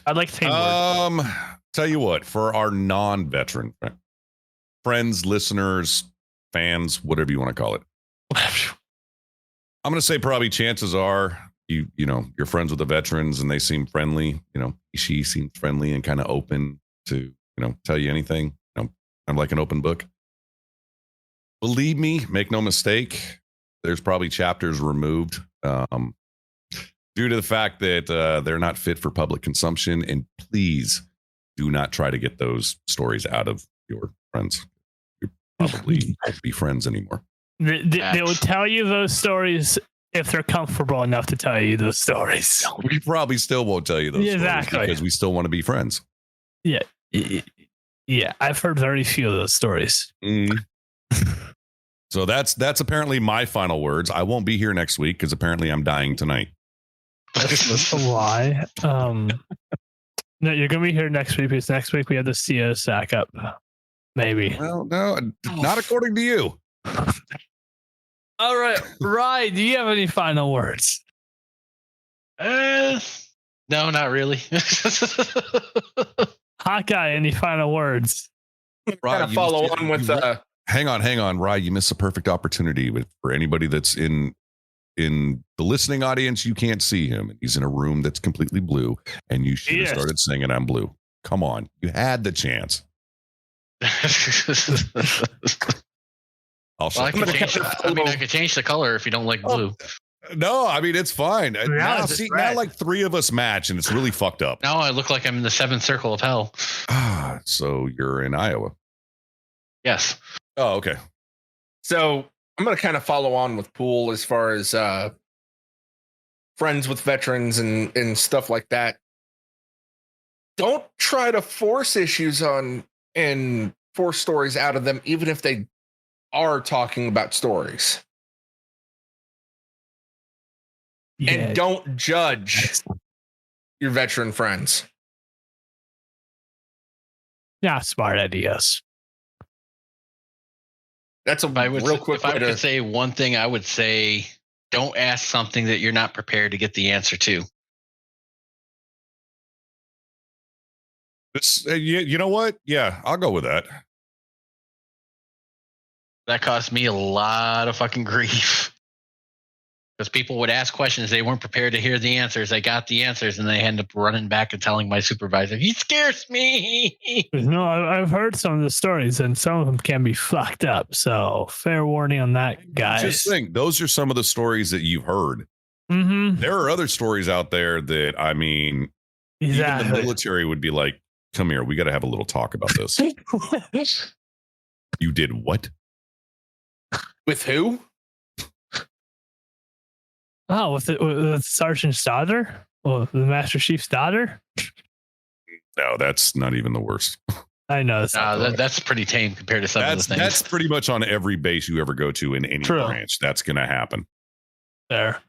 I'd like to say tell you what, for our non-veteran friends, listeners, fans, whatever you want to call it, I'm going to say probably chances are you know you're friends with the veterans and they seem friendly. You know, she seems friendly and kind of open to tell you anything. I'm like an open book. Believe me, make no mistake. There's probably chapters removed due to the fact that they're not fit for public consumption. And please do not try to get those stories out of your friends. You probably won't be friends anymore. They will tell you those stories if they're comfortable enough to tell you those stories. We probably still won't tell you those stories because we still want to be friends. Yeah. Yeah. I've heard very few of those stories. So that's apparently my final words. I won't be here next week because apparently I'm dying tonight. That's a lie. No, you're gonna be here next week because next week we have the CO sack up. Maybe. Well, no, not according to you. All right, Ryan, do you have any final words? No, not really. Hawkeye, any final words? Kind of follow on with Hang on, Rye. You missed a perfect opportunity for anybody that's in the listening audience. You can't see him. He's in a room that's completely blue, and you should have started singing "I'm Blue." Come on, you had the chance. I could change the color if you don't like blue. No, I mean it's fine. Now like three of us match, and it's really fucked up. Now I look like I'm in the seventh circle of hell. So you're in Iowa. Yes. Oh, okay. So I'm going to kind of follow on with Pool as far as friends with veterans and stuff like that. Don't try to force issues on and force stories out of them, even if they are talking about stories. Yeah. And don't judge your veteran friends. Yeah, smart ideas. That's real quick. If I could say one thing, I would say don't ask something that you're not prepared to get the answer to. You know what? Yeah, I'll go with that. That cost me a lot of fucking grief. Because people would ask questions, they weren't prepared to hear the answers. They got the answers, and they end up running back and telling my supervisor, "He scares me." No, I've heard some of the stories, and some of them can be fucked up. So, fair warning on that, guys. Just think, those are some of the stories that you've heard. Mm-hmm. There are other stories out there that, I mean, even the military would be like, "Come here, we got to have a little talk about this." You did what? With who? Oh, with the sergeant's daughter? Well, the Master Chief's daughter? No, that's not even the worst. I know. That's pretty tame compared to some of the things. That's pretty much on every base you ever go to in any branch. That's going to happen. There.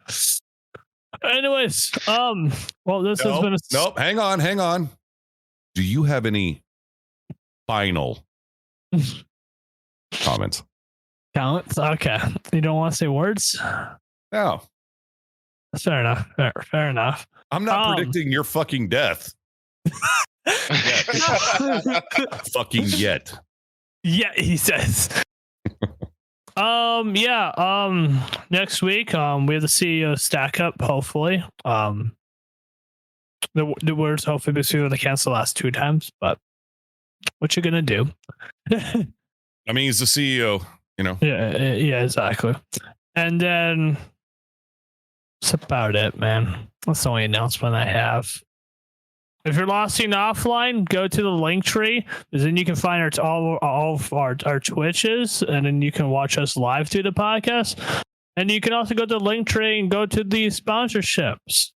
Anyways, well, this has been Nope, hang on. Do you have any final comments? Comments? Okay. You don't want to say words? No. That's fair enough. Fair enough. I'm not predicting your fucking death. Fucking yet. Yeah, he says. Next week, we have the CEO stack up, hopefully. The words hopefully because we were to cancel the last 2 times, but what you gonna do? I mean, he's the CEO, you know. Yeah, exactly. And then that's about it, man. That's the only announcement I have. If you're listening offline, go to the link tree, because then you can find all of our Twitches, and then you can watch us live through the podcast. And you can also go to the link tree and go to the sponsorships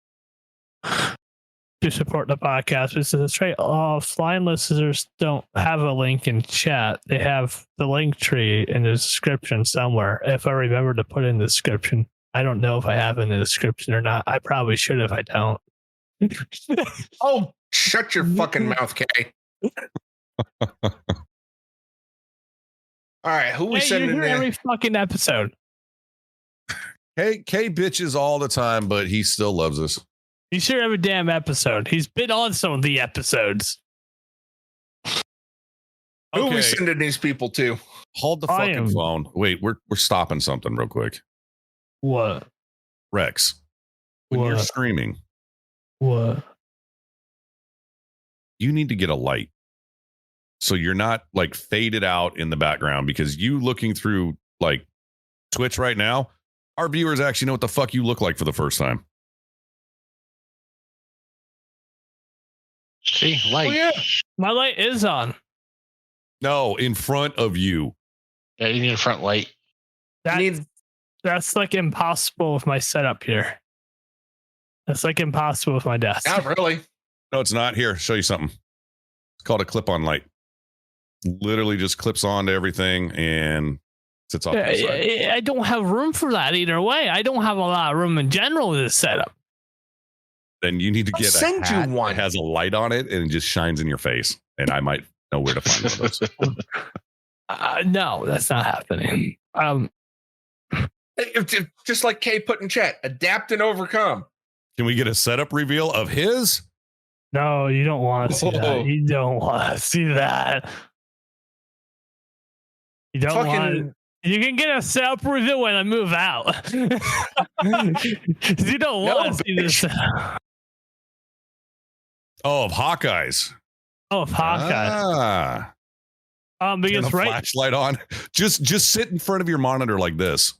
to support the podcast. Because that's right, offline listeners don't have a link in chat. They have the link tree in the description somewhere. If I remember to put it in the description. I don't know if I have it in the description or not. I probably should if I don't. Oh, shut your fucking mouth, Kay. All right, who we sending in every fucking episode? K bitches all the time, but he still loves us. He's here every damn episode. He's been on some of the episodes. Who are we sending these people to? Hold the fucking phone. Wait, we're stopping something real quick. What? Rex, when you're streaming. What? You need to get a light. So you're not like faded out in the background, because you looking through like Twitch right now, our viewers actually know what the fuck you look like for the first time. See, light. Oh, yeah. My light is on. No, in front of you. Yeah, you need a front light. That's like impossible with my setup here. That's like impossible with my desk. Not really. No, it's not. Here, show you something. It's called a clip-on light. Literally just clips onto everything and sits off to the side. I don't have room for that either way. I don't have a lot of room in general with this setup. Then you need to get a hat that has a light on it and it just shines in your face. And I might know where to find one of those. No, that's not happening. Just like Kay put in chat, adapt and overcome. Can we get a setup reveal of his? No, you don't want to see that. You don't want to see that. You don't want. You can get a setup reveal when I move out. You don't want to see this. Oh, of Hawkeyes. Oh, of Hawkeye. Because turn a flashlight on. Just sit in front of your monitor like this.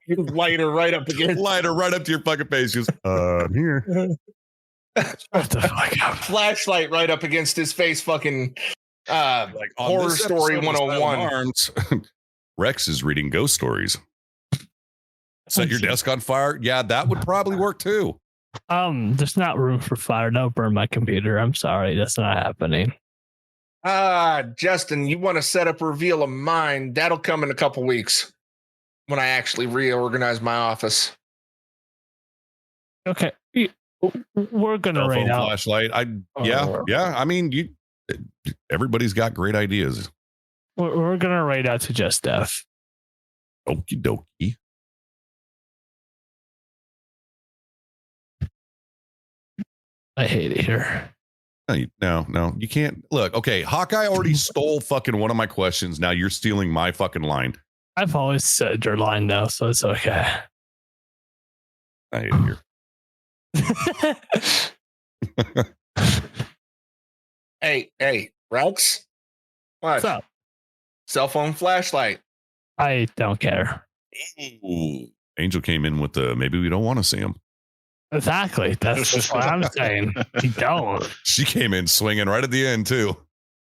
Lighter right up to your fucking face. Just I'm here. What the fuck? Flashlight right up against his face. Fucking like horror story 101. Arms, Rex is reading ghost stories. Set your desk on fire. Yeah, that would probably work too. There's not room for fire. Don't burn my computer. I'm sorry, that's not happening. Justin, you want to set up a reveal of mine? That'll come in a couple weeks when I actually reorganize my office. Okay, we're gonna rate out flashlight. Yeah. I mean, everybody's got great ideas. We're gonna rate out to Just Death. Okie dokie. I hate it here. No, you can't. Look, okay, Hawkeye already stole fucking one of my questions. Now you're stealing my fucking line. I've always said your line now, so it's okay. I hate it here. Hey, Rex. What? What's up? Cell phone flashlight. I don't care. Ooh, Angel came in with the maybe we don't want to see him. Exactly. That's what I'm saying. You don't. She came in swinging right at the end too.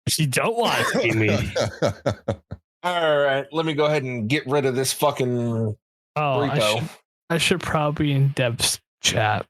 She don't want to see me. All right, let me go ahead and get rid of this fucking repo. I should probably in Deb's chat.